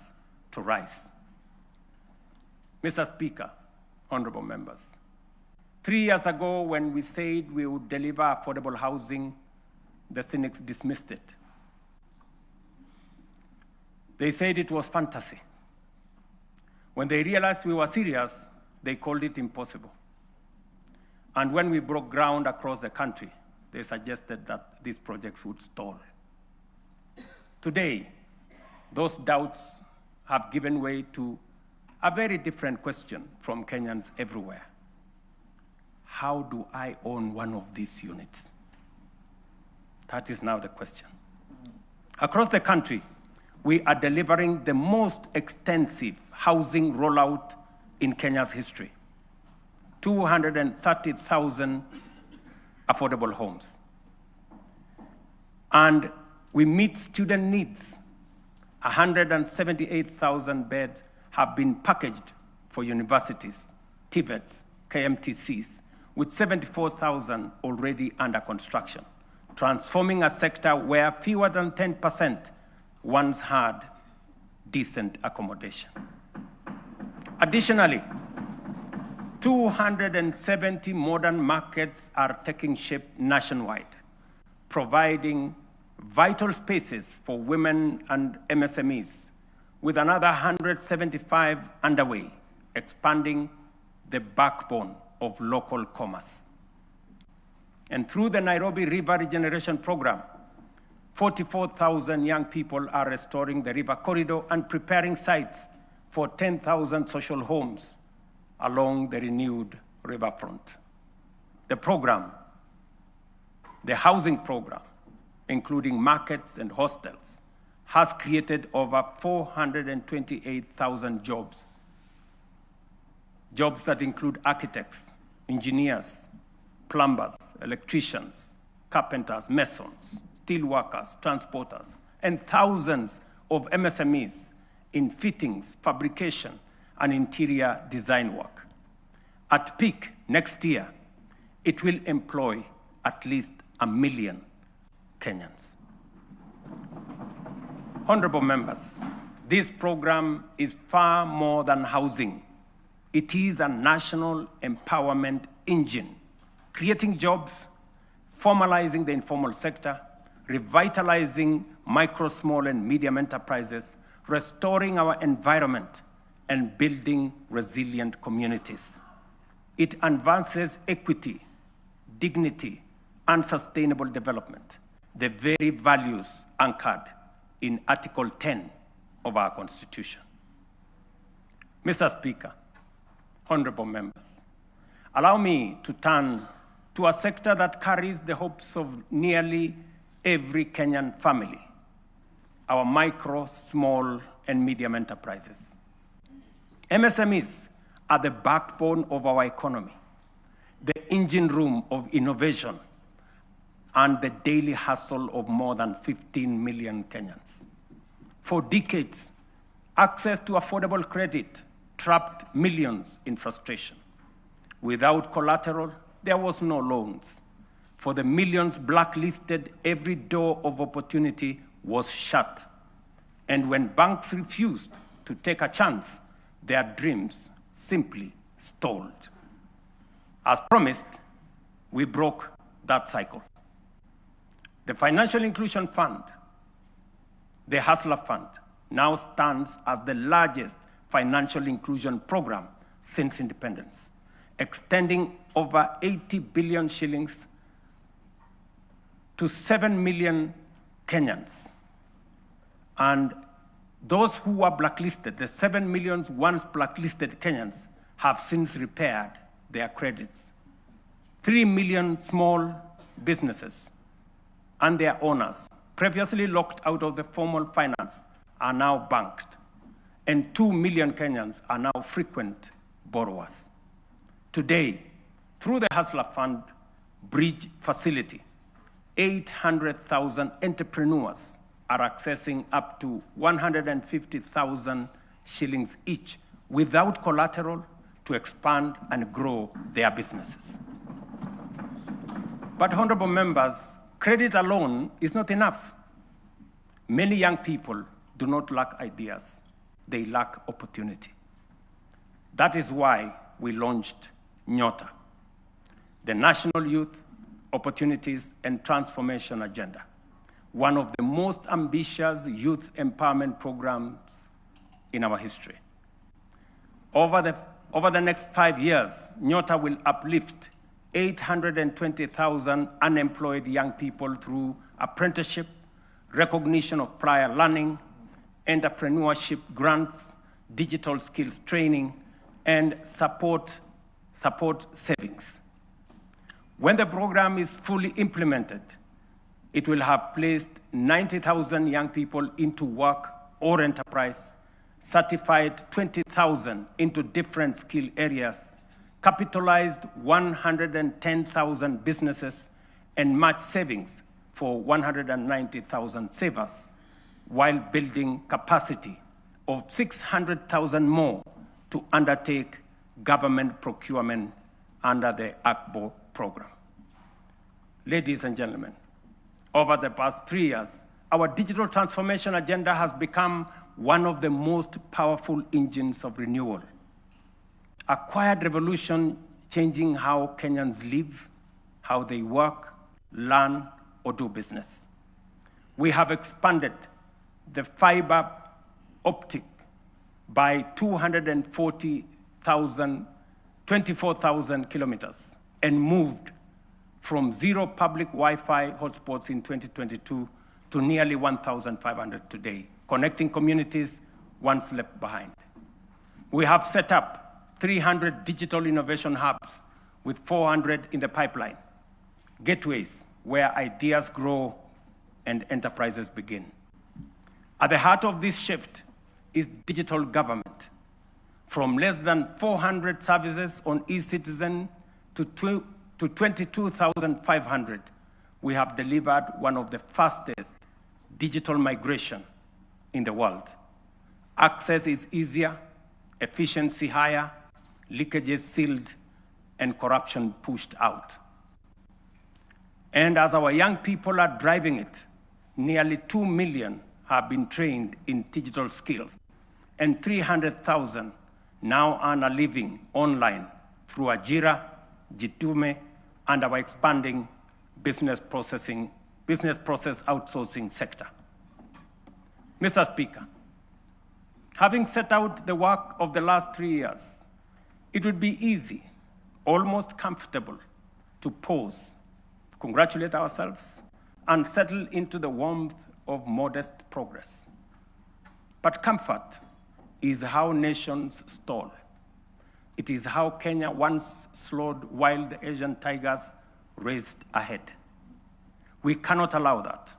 to rise. Mr. Speaker, honorable members, 3 years ago when we said we would deliver affordable housing, the cynics dismissed it. They said it was fantasy. When they realized we were serious, they called it impossible. And when we broke ground across the country, they suggested that these projects would stall. Today, those doubts have given way to a very different question from Kenyans everywhere. How do I own one of these units? That is now the question. Across the country, we are delivering the most extensive housing rollout in Kenya's history. 230,000 affordable homes. And we meet student needs. 178,000 beds have been packaged for universities, TVETs, KMTCs, with 74,000 already under construction, transforming a sector where fewer than 10% once had decent accommodation. Additionally, 270 modern markets are taking shape nationwide, providing vital spaces for women and MSMEs, with another 175 underway, expanding the backbone of local commerce. And through the Nairobi River Regeneration Program, 44,000 young people are restoring the river corridor and preparing sites for 10,000 social homes along the renewed riverfront. The program, the housing program, including markets and hostels, has created over 428,000 jobs. Jobs that include architects, engineers, plumbers, electricians, carpenters, masons, steel workers, transporters, and thousands of MSMEs in fittings, fabrication, and interior design work. At peak next year, it will employ at least 1 million Kenyans. Honorable members, this program is far more than housing. It is a national empowerment engine, creating jobs, formalizing the informal sector, revitalizing micro, small, and medium enterprises, restoring our environment, and building resilient communities. It advances equity, dignity, and sustainable development, the very values anchored in Article 10 of our Constitution. Mr. Speaker, honorable members, allow me to turn to a sector that carries the hopes of nearly every Kenyan family, our micro, small, and medium enterprises. MSMEs are the backbone of our economy, the engine room of innovation, and the daily hustle of more than 15 million Kenyans. For decades, access to affordable credit trapped millions in frustration. Without collateral, there was no loans. For the millions blacklisted, every door of opportunity was shut. And when banks refused to take a chance, their dreams simply stalled. As promised, we broke that cycle. The Financial Inclusion Fund, the Hustler Fund, now stands as the largest financial inclusion program since independence, extending over 80 billion shillings to 7 million Kenyans. And those who were blacklisted, the 7 million once blacklisted Kenyans, have since repaired their credits. 3 million small businesses and their owners, previously locked out of the formal finance, are now banked. And 2 million Kenyans are now frequent borrowers. Today, through the Hustler Fund Bridge Facility, 800,000 entrepreneurs are accessing up to 150,000 shillings each without collateral to expand and grow their businesses. But honorable members, credit alone is not enough. Many young people do not lack ideas, they lack opportunity. That is why we launched Nyota, the National Youth Opportunities and Transformation Agenda, one of the most ambitious youth empowerment programs in our history. Over the next 5 years, Nyota will uplift 820,000 unemployed young people through apprenticeship, recognition of prior learning, entrepreneurship grants, digital skills training, and support savings. When the program is fully implemented, it will have placed 90,000 young people into work or enterprise, certified 20,000 into different skill areas, capitalized 110,000 businesses, and matched savings for 190,000 savers, while building capacity of 600,000 more to undertake government procurement under the ACBO program. Ladies and gentlemen, over the past 3 years, our digital transformation agenda has become one of the most powerful engines of renewal. A quiet revolution changing how Kenyans live, how they work, learn, or do business. We have expanded the fiber optic by 240,000 24,000 kilometers and moved from 0 public Wi-Fi hotspots in 2022 to nearly 1,500 today, connecting communities once left behind. We have set up 300 digital innovation hubs with 400 in the pipeline, gateways where ideas grow and enterprises begin. At the heart of this shift is digital government. From less than 400 services on eCitizen to 22,500, we have delivered one of the fastest digital migration in the world. Access is easier, efficiency higher, leakages sealed, and corruption pushed out. And as our young people are driving it, nearly 2 million have been trained in digital skills, and 300,000 now earn a living online through Ajira, Jitume, and our expanding business process outsourcing sector. Mr. Speaker, having set out the work of the last 3 years, it would be easy, almost comfortable, to pause, congratulate ourselves, and settle into the warmth of modest progress. But comfort is how nations stall. It is how Kenya once slowed while the Asian tigers raced ahead. We cannot allow that.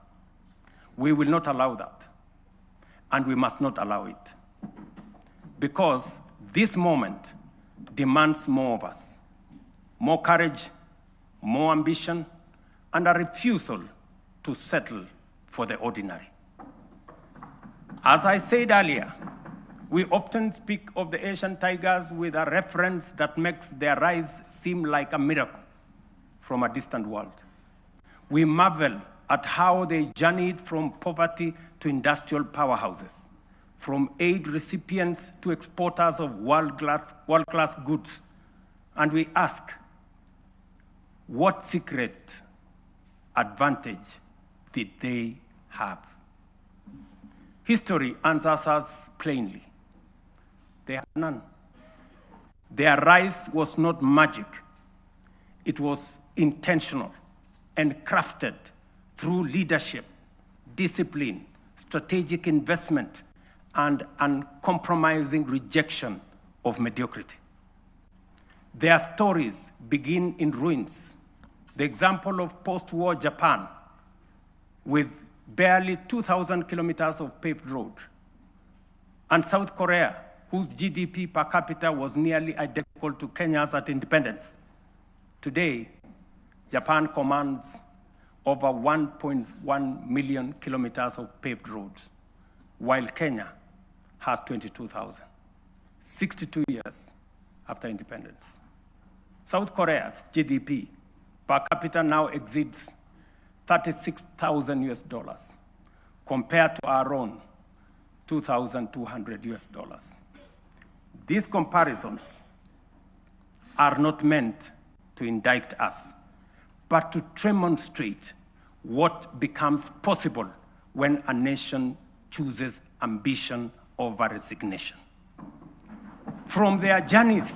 We will not allow that. And we must not allow it. Because this moment demands more of us. More courage, more ambition, and a refusal to settle for the ordinary. As I said earlier, we often speak of the Asian tigers with a reference that makes their rise seem like a miracle from a distant world. We marvel at how they journeyed from poverty to industrial powerhouses, from aid recipients to exporters of world-class goods. And we ask, what secret advantage did they have? History answers us plainly. They had none. Their rise was not magic. It was intentional and crafted through leadership, discipline, strategic investment, and uncompromising rejection of mediocrity. Their stories begin in ruins. The example of post-war Japan, with barely 2,000 kilometers of paved road, and South Korea, whose GDP per capita was nearly identical to Kenya's at independence. Today, Japan commands over 1.1 million kilometers of paved roads, while Kenya has 22,000, 62 years after independence. South Korea's GDP per capita now exceeds $36,000 compared to our own $2,200. These comparisons are not meant to indict us, but to demonstrate what becomes possible when a nation chooses ambition over resignation. From their journeys,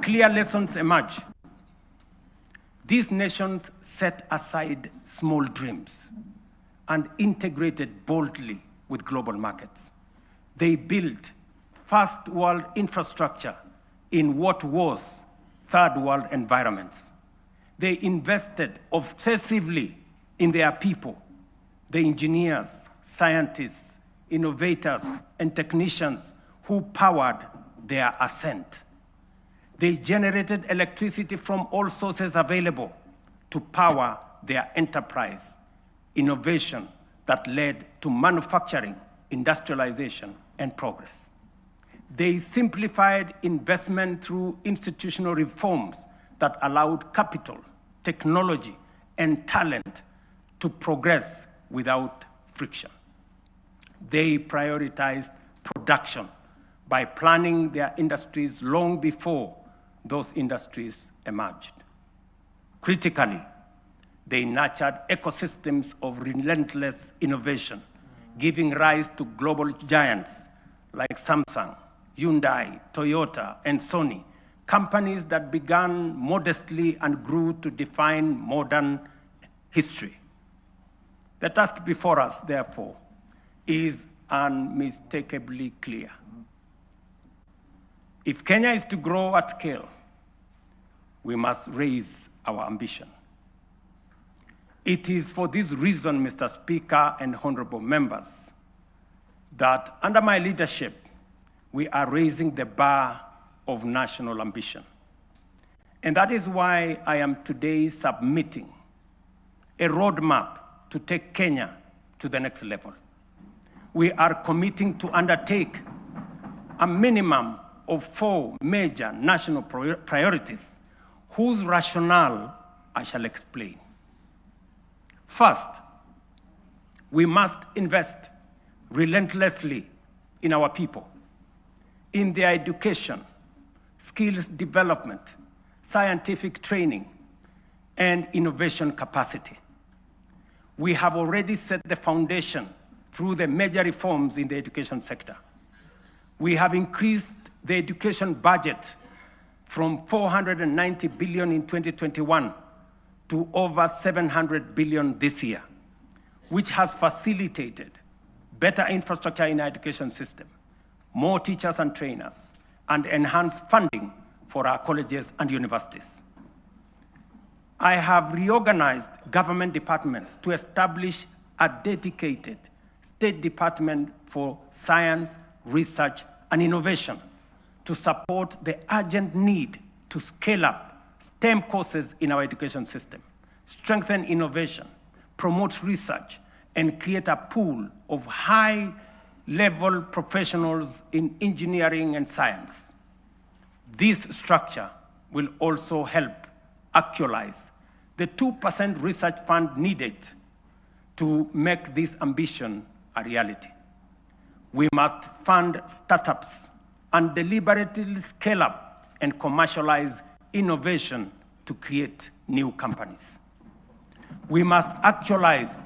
clear lessons emerge. These nations set aside small dreams and integrated boldly with global markets. They built first world infrastructure in what was third world environments. They invested obsessively in their people, the engineers, scientists, innovators, and technicians who powered their ascent. They generated electricity from all sources available to power their enterprise, innovation that led to manufacturing, industrialization, and progress. They simplified investment through institutional reforms that allowed capital, technology, and talent to progress without friction. They prioritized production by planning their industries long before those industries emerged. Critically, they nurtured ecosystems of relentless innovation, giving rise to global giants like Samsung, Hyundai, Toyota, and Sony, companies that began modestly and grew to define modern history. The task before us, therefore, is unmistakably clear. If Kenya is to grow at scale, we must raise our ambition. It is for this reason, Mr. Speaker and honorable members, that under my leadership, we are raising the bar of national ambition. And that is why I am today submitting a roadmap to take Kenya to the next level. We are committing to undertake a minimum of 4 major national priorities whose rationale I shall explain. First, we must invest relentlessly in our people, in their education, skills development, scientific training, and innovation capacity. We have already set the foundation through the major reforms in the education sector. We have increased the education budget from 490 billion in 2021 to over 700 billion this year, which has facilitated better infrastructure in our education system, more teachers and trainers, and enhanced funding for our colleges and universities. I have reorganized government departments to establish a dedicated State Department for Science, Research, and Innovation to support the urgent need to scale up STEM courses in our education system, strengthen innovation, promote research, and create a pool of high-level professionals in engineering and science. This structure will also help actualize the 2% research fund needed to make this ambition a reality. We must fund startups and deliberately scale up and commercialize innovation to create new companies. We must actualize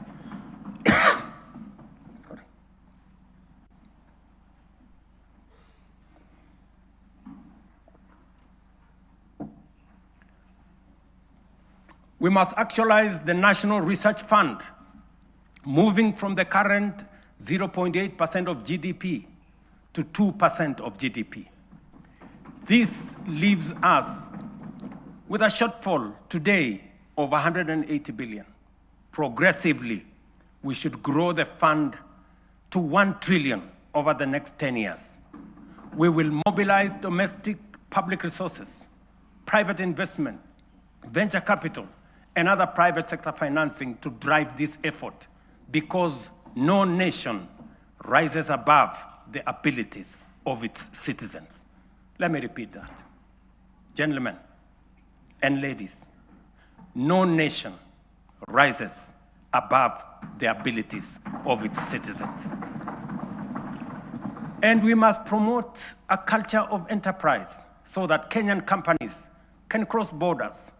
We must actualize the National Research Fund, moving from the current 0.8% of GDP to 2% of GDP. This leaves us with a shortfall today of 180 billion. Progressively, we should grow the fund to 1 trillion over the next 10 years. We will mobilize domestic public resources, private investment, venture capital, and other private sector financing to drive this effort, because no nation rises above the abilities of its citizens. Let me repeat that. Gentlemen and ladies, no nation rises above the abilities of its citizens. And we must promote a culture of enterprise so that Kenyan companies can cross borders.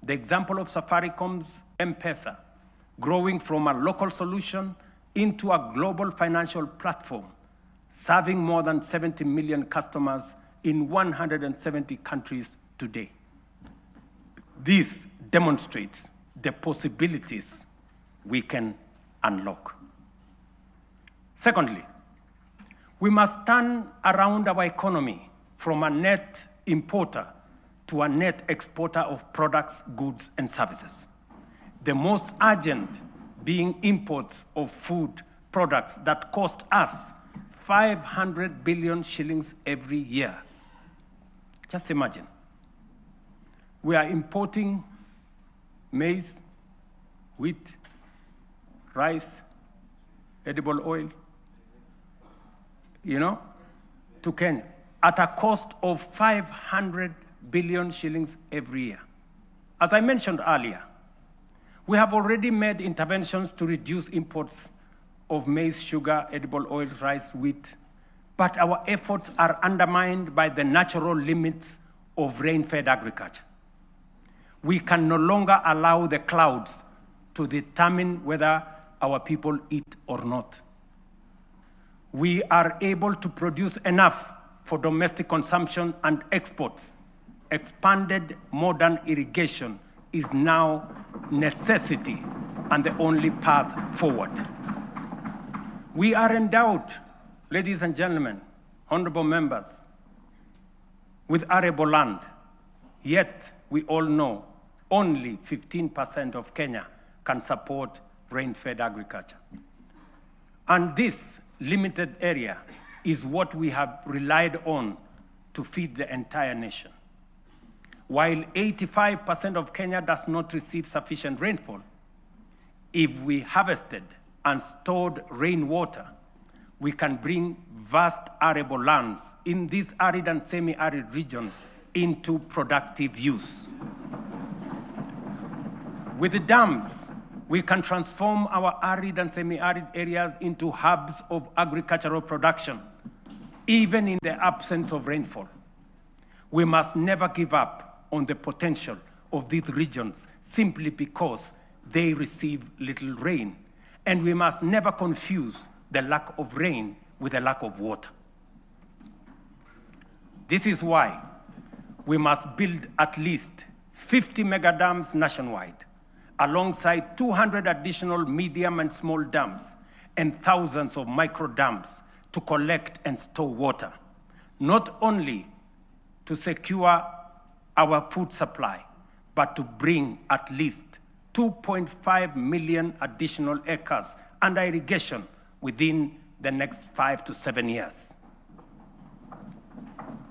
The example of Safaricom's M-Pesa, growing from a local solution into a global financial platform, serving more than 70 million customers in 170 countries today. This demonstrates the possibilities we can unlock. Secondly, we must turn around our economy from a net importer to a net exporter of products, goods, and services. The most urgent being imports of food products that cost us 500 billion shillings every year. Just imagine. We are importing maize, wheat, rice, edible oil, to Kenya at a cost of 500 billion shillings every year. As I mentioned earlier, we have already made interventions to reduce imports of maize, sugar, edible oils, rice, wheat, but our efforts are undermined by the natural limits of rain-fed agriculture. We can no longer allow the clouds to determine whether our people eat or not. We are able to produce enough for domestic consumption and exports, expanded modern irrigation is now necessity and the only path forward. We are endowed, ladies and gentlemen, honorable members, with arable land, yet we all know only 15% of Kenya can support rain-fed agriculture. And this limited area is what we have relied on to feed the entire nation. While 85% of Kenya does not receive sufficient rainfall, if we harvested and stored rainwater, we can bring vast arable lands in these arid and semi-arid regions into productive use. With the dams, we can transform our arid and semi-arid areas into hubs of agricultural production, even in the absence of rainfall. We must never give up on the potential of these regions simply because they receive little rain. And we must never confuse the lack of rain with a lack of water. This is why we must build at least 50 mega dams nationwide, alongside 200 additional medium and small dams and thousands of micro dams to collect and store water, not only to secure our food supply, but to bring at least 2.5 million additional acres under irrigation within the next 5 to 7 years.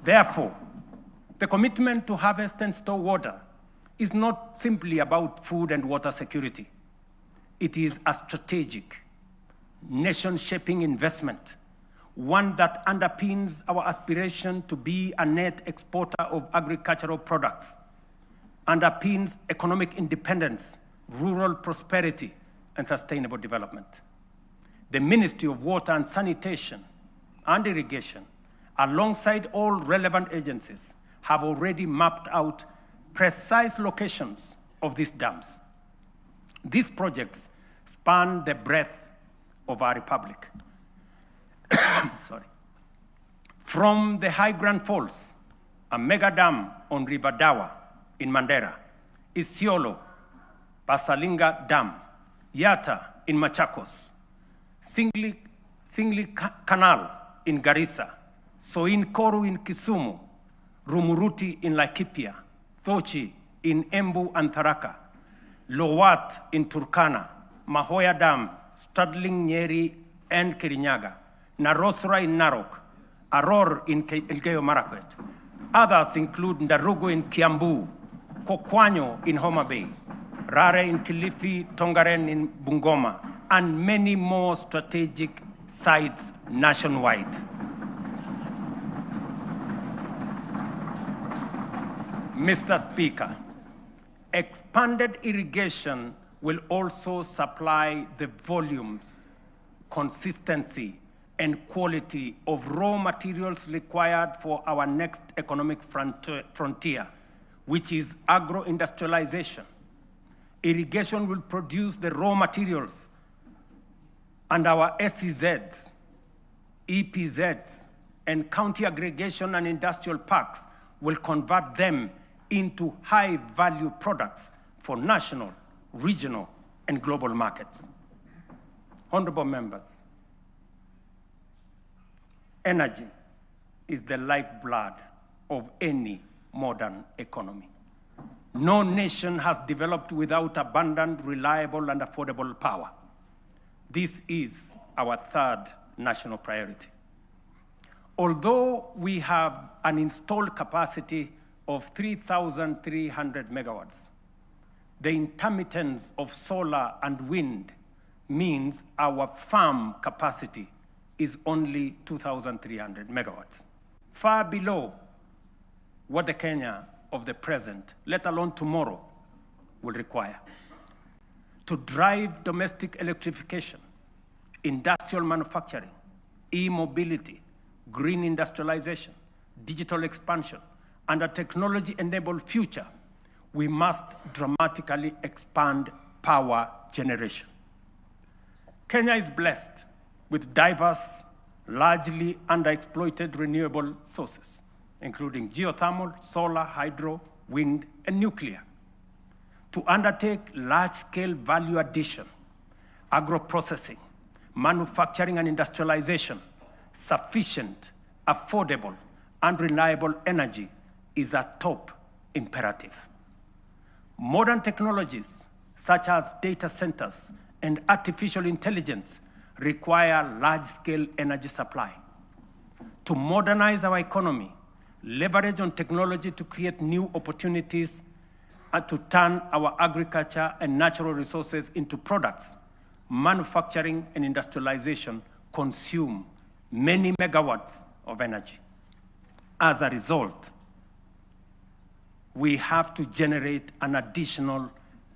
Therefore, the commitment to harvest and store water is not simply about food and water security. It is a strategic, nation-shaping investment, one that underpins our aspiration to be a net exporter of agricultural products, underpins economic independence, rural prosperity, and sustainable development. The Ministry of Water and Sanitation and Irrigation, alongside all relevant agencies, have already mapped out precise locations of these dams. These projects span the breadth of our republic. Sorry. From the High Grand Falls, a mega dam on River Dawa in Mandera, Isiolo, Pasalinga Dam, Yata in Machakos, Singli Canal in Garissa, Soin Koru in Kisumu, Rumuruti in Laikipia, Thochi in Embu and Tharaka, Lowat in Turkana, Mahoya Dam, Stradling Nyeri and Kirinyaga, Narosra in Narok, Aror in Elgeyo Marakwet. Others include Ndarugu in Kiambu, Kokwanyo in Homa Bay, Rare in Kilifi, Tongaren in Bungoma, and many more strategic sites nationwide. Mr. Speaker, expanded irrigation will also supply the volumes, consistency, and quality of raw materials required for our next economic frontier, which is agro-industrialization. Irrigation will produce the raw materials, and our SEZs, EPZs, and county aggregation and industrial parks will convert them into high-value products for national, regional, and global markets. Honorable members, energy is the lifeblood of any modern economy. No nation has developed without abundant, reliable, and affordable power. This is our third national priority. Although we have an installed capacity of 3,300 megawatts, the intermittence of solar and wind means our farm capacity is only 2,300 megawatts, far below what the Kenya of the present, let alone tomorrow, will require. To drive domestic electrification, industrial manufacturing, e-mobility, green industrialization, digital expansion, and a technology-enabled future, we must dramatically expand power generation. Kenya is blessed with diverse, largely underexploited renewable sources, including geothermal, solar, hydro, wind, and nuclear, to undertake large-scale value addition, agro-processing, manufacturing and industrialization, sufficient, affordable, and reliable energy is a top imperative. Modern technologies, such as data centers and artificial intelligence, require large-scale energy supply. To modernize our economy, leverage on technology to create new opportunities, and to turn our agriculture and natural resources into products, manufacturing and industrialization consume many megawatts of energy. As a result, we have to generate an additional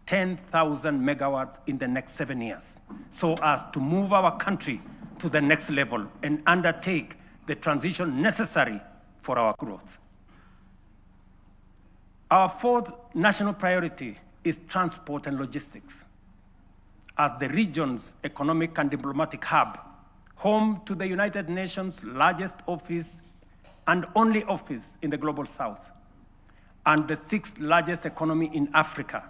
10,000 megawatts in the next 7 years, so as to move our country to the next level and undertake the transition necessary for our growth. Our fourth national priority is transport and logistics. As the region's economic and diplomatic hub, home to the United Nations' largest office and only office in the Global South, and the sixth largest economy in Africa,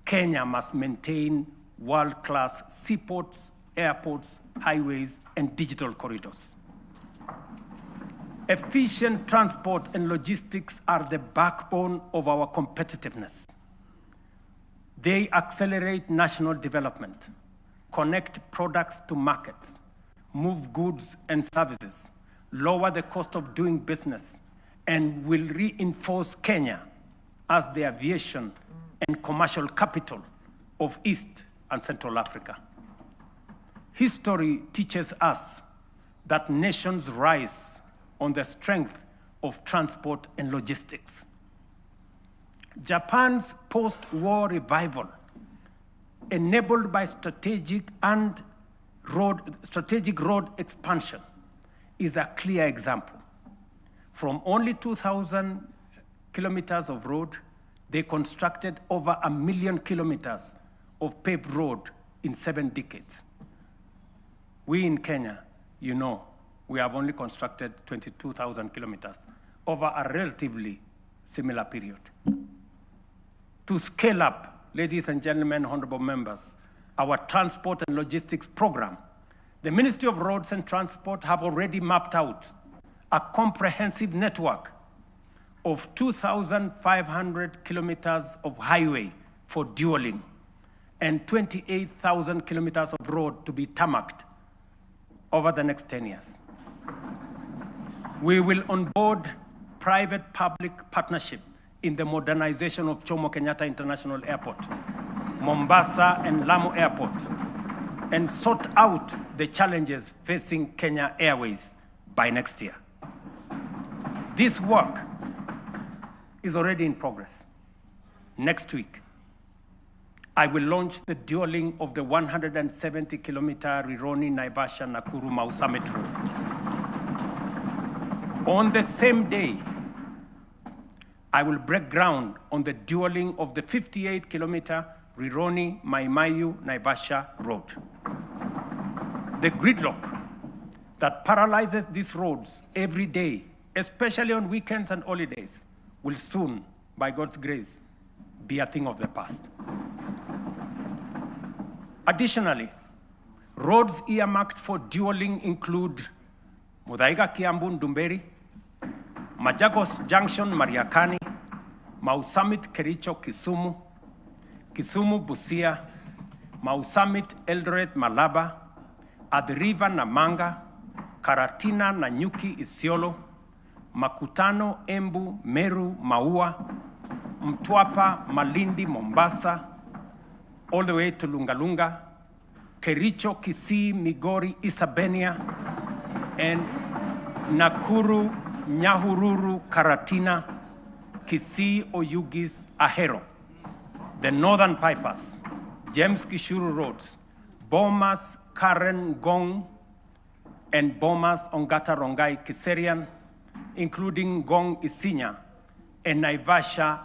Kenya must maintain world-class seaports, airports, highways, and digital corridors. Efficient transport and logistics are the backbone of our competitiveness. They accelerate national development, connect products to markets, move goods and services, lower the cost of doing business, and will reinforce Kenya as the aviation and commercial capital of East and Central Africa. History teaches us that nations rise on the strength of transport and logistics. Japan's post-war revival, enabled by strategic road expansion, is a clear example. From only 2,000 kilometers of road, they constructed over 1 million kilometers of paved road in 7 decades. We in Kenya, you know, we have only constructed 22,000 kilometers over a relatively similar period. To scale up, ladies and gentlemen, honorable members, our transport and logistics program, the Ministry of Roads and Transport have already mapped out a comprehensive network of 2,500 kilometers of highway for dualing and 28,000 kilometers of road to be tarmacked over the next 10 years. We will onboard private-public partnership in the modernization of Jomo Kenyatta International Airport, Mombasa and Lamu Airport, and sort out the challenges facing Kenya Airways by next year. This work is already in progress. Next week, I will launch the dualing of the 170-kilometer Rironi-Naivasha-Nakuru-Mau Summit Road. On the same day, I will break ground on the dualing of the 58-kilometer Rironi-Mai-Mahiu-Naivasha Road. The gridlock that paralyzes these roads every day, especially on weekends and holidays, will soon, by God's grace, be a thing of the past. Additionally, roads earmarked for dualing include Muthaiga Kiambu Ndumberi, Machakos Junction Mariakani, Mau Summit Kericho Kisumu, Kisumu Busia, Mau Summit Eldoret Malaba, Athi River Namanga, Karatina Nanyuki Isiolo, Makutano Embu Meru Maua, Mtwapa Malindi Mombasa, all the way to Lungalunga, Kericho Kisii Migori Isabenia, and Nakuru Nyahururu Karatina, Kisii Oyugis Ahero. The Northern Bypass, James Gishuru Roads, Bomas Karen Gong, and Bomas Ongata Rongai Kiserian, including Gong Isinya and Naivasha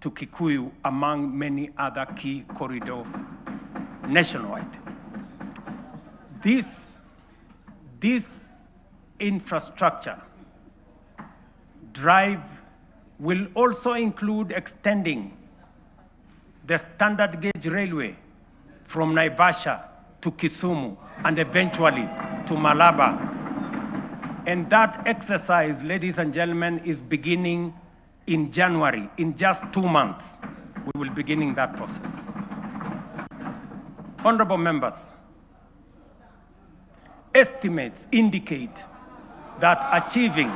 to Kikuyu, among many other key corridors nationwide. This infrastructure drive will also include extending the standard gauge railway from Naivasha to Kisumu and eventually to Malaba. And that exercise, ladies and gentlemen, is beginning in January. In just 2 months, we will be beginning that process. Honorable members, estimates indicate that achieving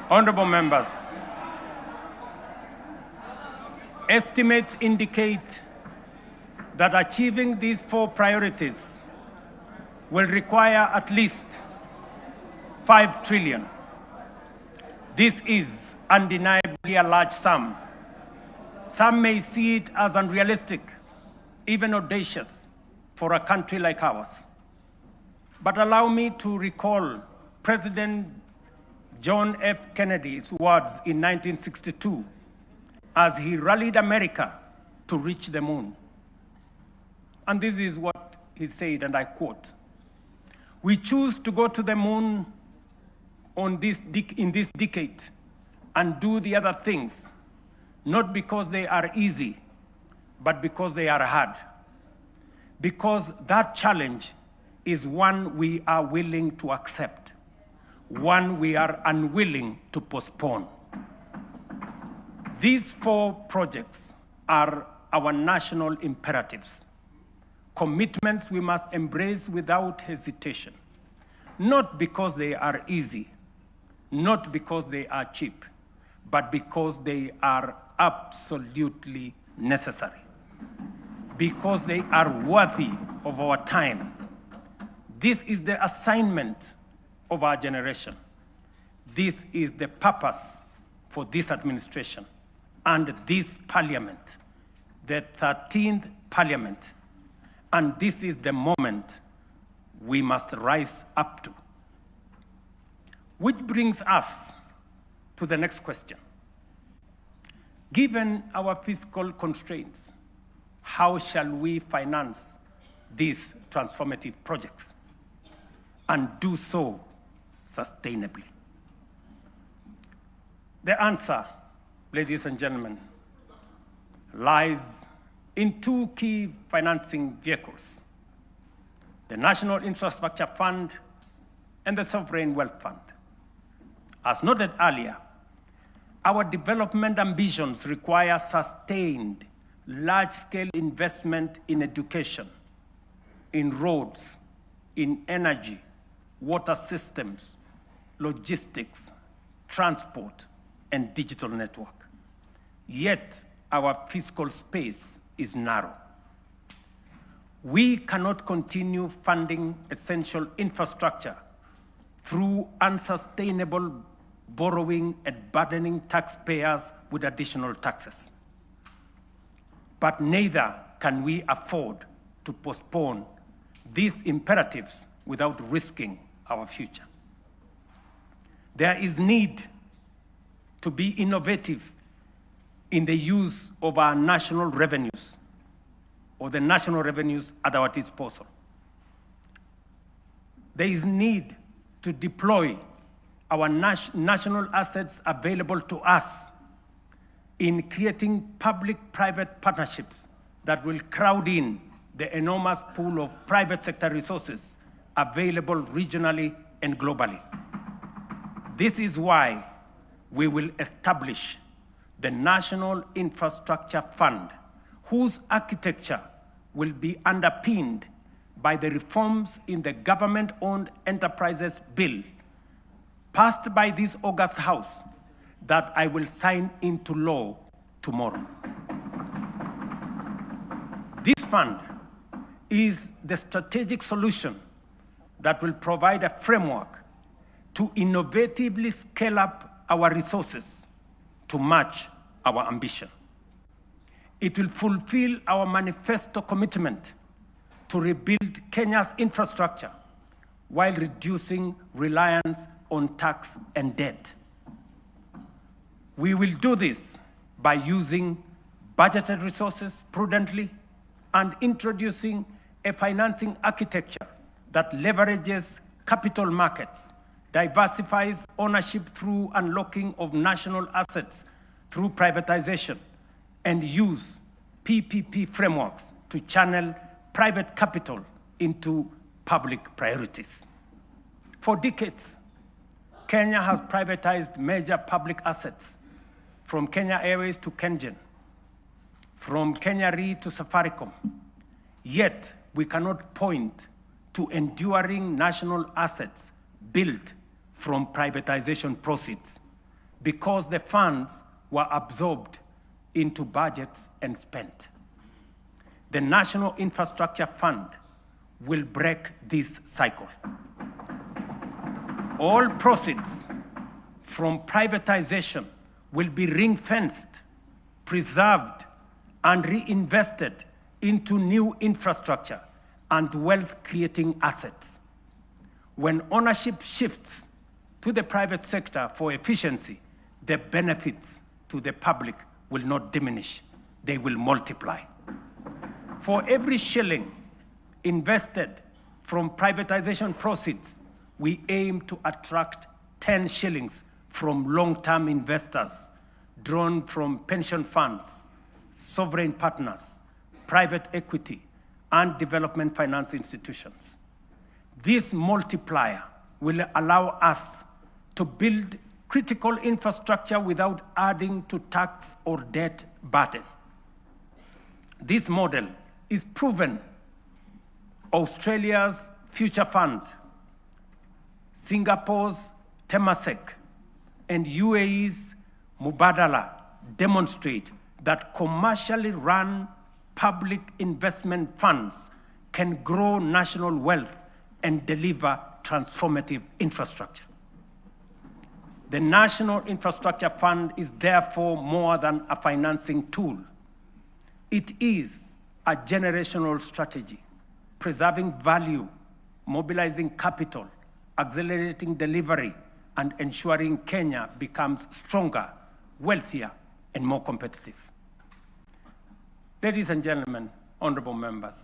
Honorable members, estimates indicate that achieving these 4 priorities will require at least 5 trillion. This is undeniably a large sum. Some may see it as unrealistic, even audacious, for a country like ours. But allow me to recall President John F. Kennedy's words in 1962 as he rallied America to reach the moon. And this is what he said, and I quote, "We choose to go to the moon in this decade and do the other things, not because they are easy, but because they are hard. Because that challenge is one we are willing to accept, one we are unwilling to postpone." These 4 projects are our national imperatives, commitments we must embrace without hesitation, not because they are easy, not because they are cheap, but because they are absolutely necessary, because they are worthy of our time. This is the assignment of our generation. This is the purpose for this administration and this parliament, the 13th parliament, and this is the moment we must rise up to. Which brings us to the next question. Given our fiscal constraints, how shall we finance these transformative projects and do so sustainably? The answer, ladies and gentlemen, lies in 2 key financing vehicles: the National Infrastructure Fund and the Sovereign Wealth Fund. As noted earlier, our development ambitions require sustained, large-scale investment in education, in roads, in energy, water systems, logistics, transport, and digital network. Yet, our fiscal space is narrow. We cannot continue funding essential infrastructure through unsustainable borrowing and burdening taxpayers with additional taxes. But neither can we afford to postpone these imperatives without risking our future. There is need to be innovative in the use of our national revenues, or the national revenues at our disposal. There is need to deploy our national assets available to us in creating public-private partnerships that will crowd in the enormous pool of private sector resources available regionally and globally. This is why we will establish the National Infrastructure Fund, whose architecture will be underpinned by the reforms in the Government-Owned Enterprises Bill passed by this august House that I will sign into law tomorrow. This fund is the strategic solution that will provide a framework to innovatively scale up our resources to match our ambition. It will fulfill our manifesto commitment to rebuild Kenya's infrastructure while reducing reliance on tax and debt. We will do this by using budgeted resources prudently and introducing a financing architecture that leverages capital markets, diversifies ownership through unlocking of national assets through privatization, and use PPP frameworks to channel private capital into public priorities. For decades, Kenya has privatized major public assets, from Kenya Airways to KenGen, from Kenya Re to Safaricom. Yet, we cannot point to enduring national assets built from privatization proceeds because the funds were absorbed into budgets and spent. The National Infrastructure Fund will break this cycle. All proceeds from privatization will be ring-fenced, preserved, and reinvested into new infrastructure and wealth-creating assets. When ownership shifts to the private sector for efficiency, the benefits to the public will not diminish, they will multiply. For every shilling invested from privatization proceeds, we aim to attract 10 shillings from long-term investors drawn from pension funds, sovereign partners, private equity, and development finance institutions. This multiplier will allow us to build critical infrastructure without adding to tax or debt burden. This model is proven. Australia's Future Fund, Singapore's Temasek, and UAE's Mubadala demonstrate that commercially run public investment funds can grow national wealth and deliver transformative infrastructure. The National Infrastructure Fund is therefore more than a financing tool. It is a generational strategy, preserving value, mobilizing capital, accelerating delivery, and ensuring Kenya becomes stronger, wealthier, and more competitive. Ladies and gentlemen, honorable members,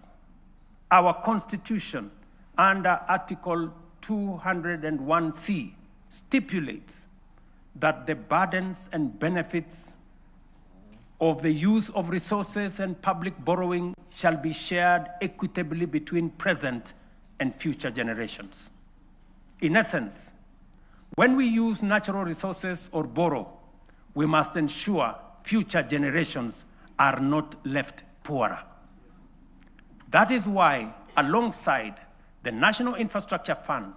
our Constitution under Article 201C stipulates that the burdens and benefits of the use of resources and public borrowing shall be shared equitably between present and future generations. In essence, when we use natural resources or borrow, we must ensure future generations are not left poorer. That is why, alongside the National Infrastructure Fund,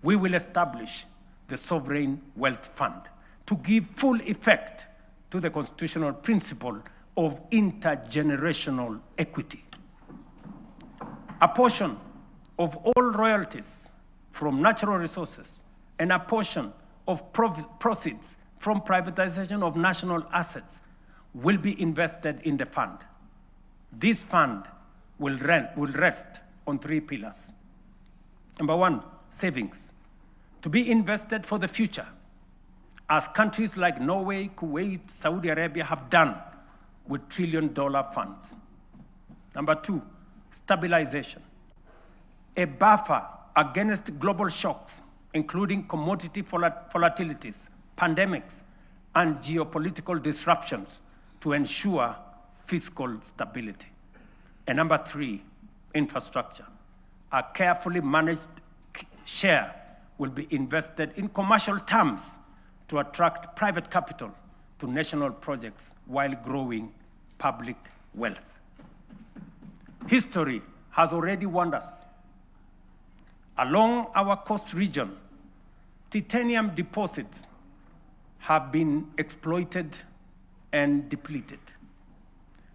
we will establish the Sovereign Wealth Fund to give full effect to the constitutional principle of intergenerational equity. A portion of all royalties from natural resources and a portion of proceeds from privatization of national assets will be invested in the fund. This fund will rest on 3 pillars. Number 1, savings, to be invested for the future, as countries like Norway, Kuwait, Saudi Arabia have done with trillion-dollar funds. Number 2, stabilization, a buffer against global shocks, including commodity volatilities, pandemics, and geopolitical disruptions to ensure fiscal stability. And number 3, infrastructure. A carefully managed share will be invested in commercial terms to attract private capital to national projects while growing public wealth. History has already warned us. Along our coast region, titanium deposits have been exploited and depleted.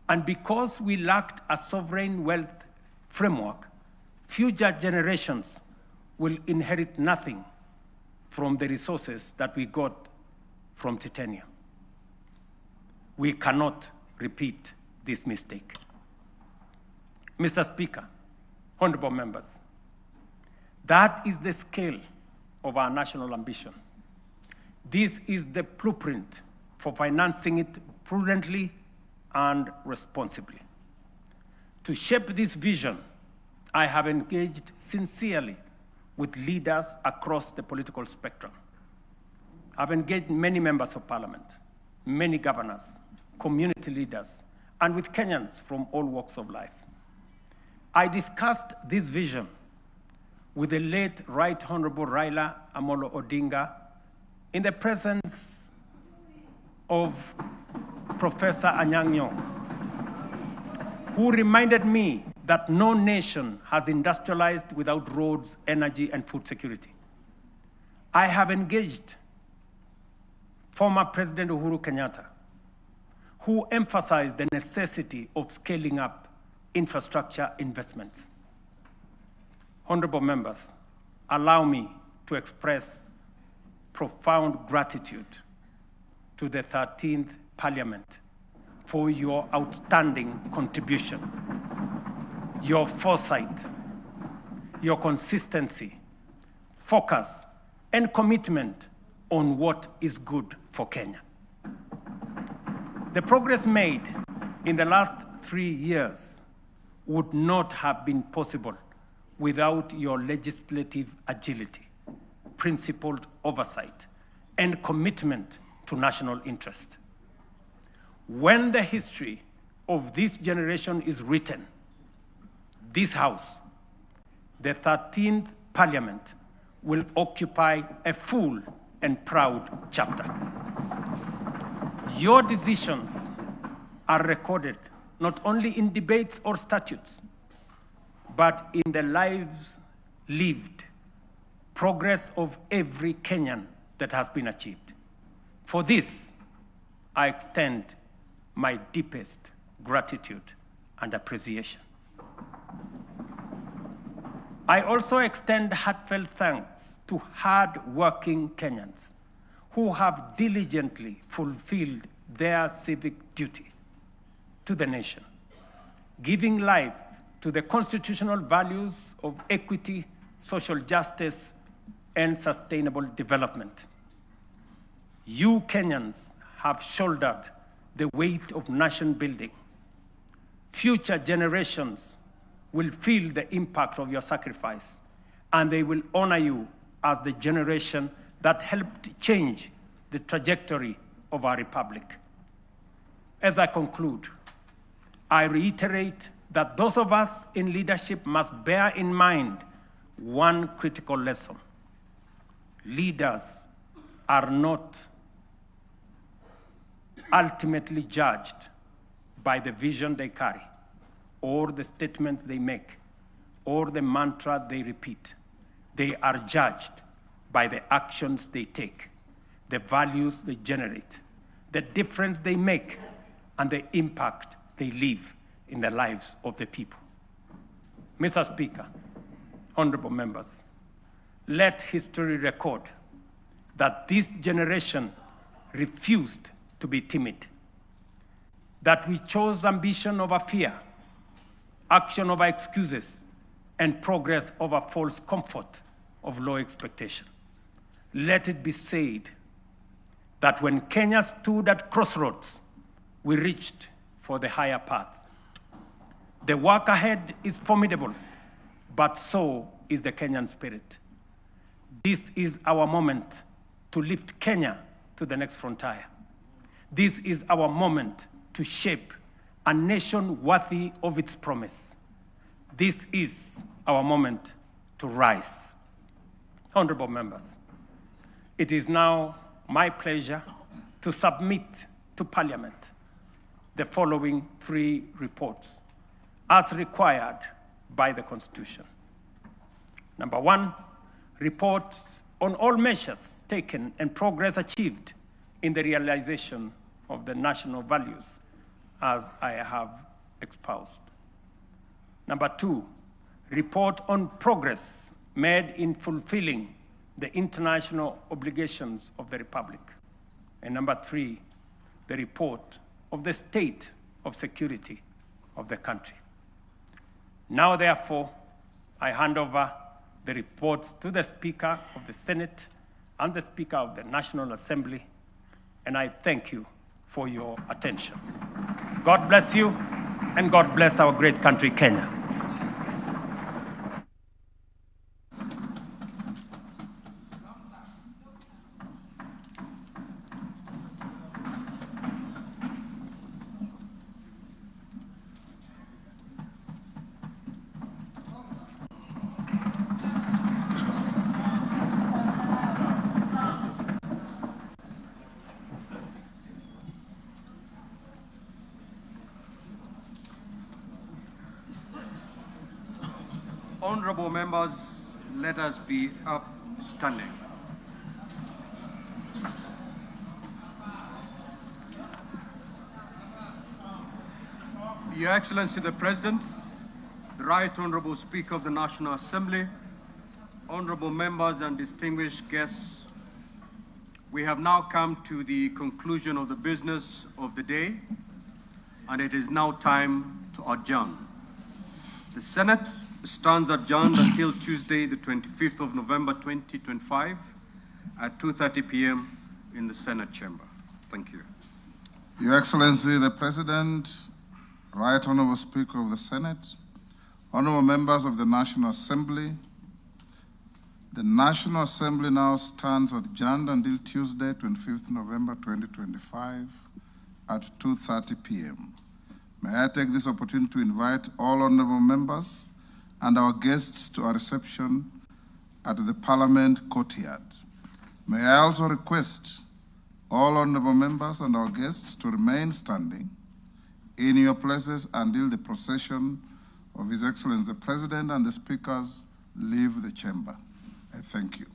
And because we lacked a sovereign wealth framework, future generations will inherit nothing from the resources that we got from titanium. We cannot repeat this mistake. Mr. Speaker, honorable members, that is the scale of our national ambition. This is the blueprint for financing it prudently and responsibly. To shape this vision, I have engaged sincerely with leaders across the political spectrum. I've engaged many members of parliament, many governors, community leaders, and with Kenyans from all walks of life. I discussed this vision with the late Right Honorable Raila Amolo Odinga in the presence of Professor Anyang' Nyong'o, who reminded me that no nation has industrialized without roads, energy, and food security. I have engaged former President Uhuru Kenyatta, who emphasized the necessity of scaling up infrastructure investments. Honorable members, allow me to express profound gratitude to the 13th Parliament for your outstanding contribution, your foresight, your consistency, focus, and commitment on what is good for Kenya. The progress made in the last 3 years would not have been possible without your legislative agility, principled oversight, and commitment to national interest. When the history of this generation is written, this House, the 13th Parliament, will occupy a full and proud chapter. Your decisions are recorded not only in debates or statutes, but in the lives lived, progress of every Kenyan that has been achieved. For this, I extend my deepest gratitude and appreciation. I also extend heartfelt thanks to hard-working Kenyans who have diligently fulfilled their civic duty to the nation, giving life to the constitutional values of equity, social justice, and sustainable development. You Kenyans have shouldered the weight of nation building. Future generations will feel the impact of your sacrifice, and they will honor you as the generation that helped change the trajectory of our republic. As I conclude, I reiterate that those of us in leadership must bear in mind one critical lesson. Leaders are not ultimately judged by the vision they carry, or the statements they make, or the mantra they repeat. They are judged by the actions they take, the values they generate, the difference they make, and the impact they leave in the lives of the people. Mr. Speaker, honorable members, let history record that this generation refused to be timid, that we chose ambition over fear, action over excuses, and progress over false comfort of low expectation. Let it be said that when Kenya stood at crossroads, we reached for the higher path. The work ahead is formidable, but so is the Kenyan spirit. This is our moment to lift Kenya to the next frontier. This is our moment to shape a nation worthy of its promise. This is our moment to rise. Honorable members, it is now my pleasure to submit to Parliament the following 3 reports as required by the Constitution. Number 1, reports on all measures taken and progress achieved in the realization of the national values as I have espoused. Number 2, report on progress made in fulfilling the international obligations of the Republic. And number 3, the report of the state of security of the country. Now, therefore, I hand over the reports to the Speaker of the Senate and the Speaker of the National Assembly, and I thank you for your attention. God bless you, and God bless our great country, Kenya. Honorable members, let us be upstanding. Your Excellency the President, the Right Honorable Speaker of the National Assembly, honorable members and distinguished guests, we have now come to the conclusion of the business of the day, and it is now time to adjourn. The Senate stands adjourned until Tuesday, the 25th of November, 2025 at 2:30 p.m. in the Senate chamber. Thank you. Your Excellency, the President, Right Honorable Speaker of the Senate, honorable members of the National Assembly, the National Assembly now stands adjourned until Tuesday, 25th November, 2025 at 2:30 p.m. May I take this opportunity to invite all honorable members and our guests to a reception at the Parliament courtyard. May I also request all honorable members and our guests to remain standing in your places until the procession of His Excellency the President and the speakers leave the chamber. I thank you.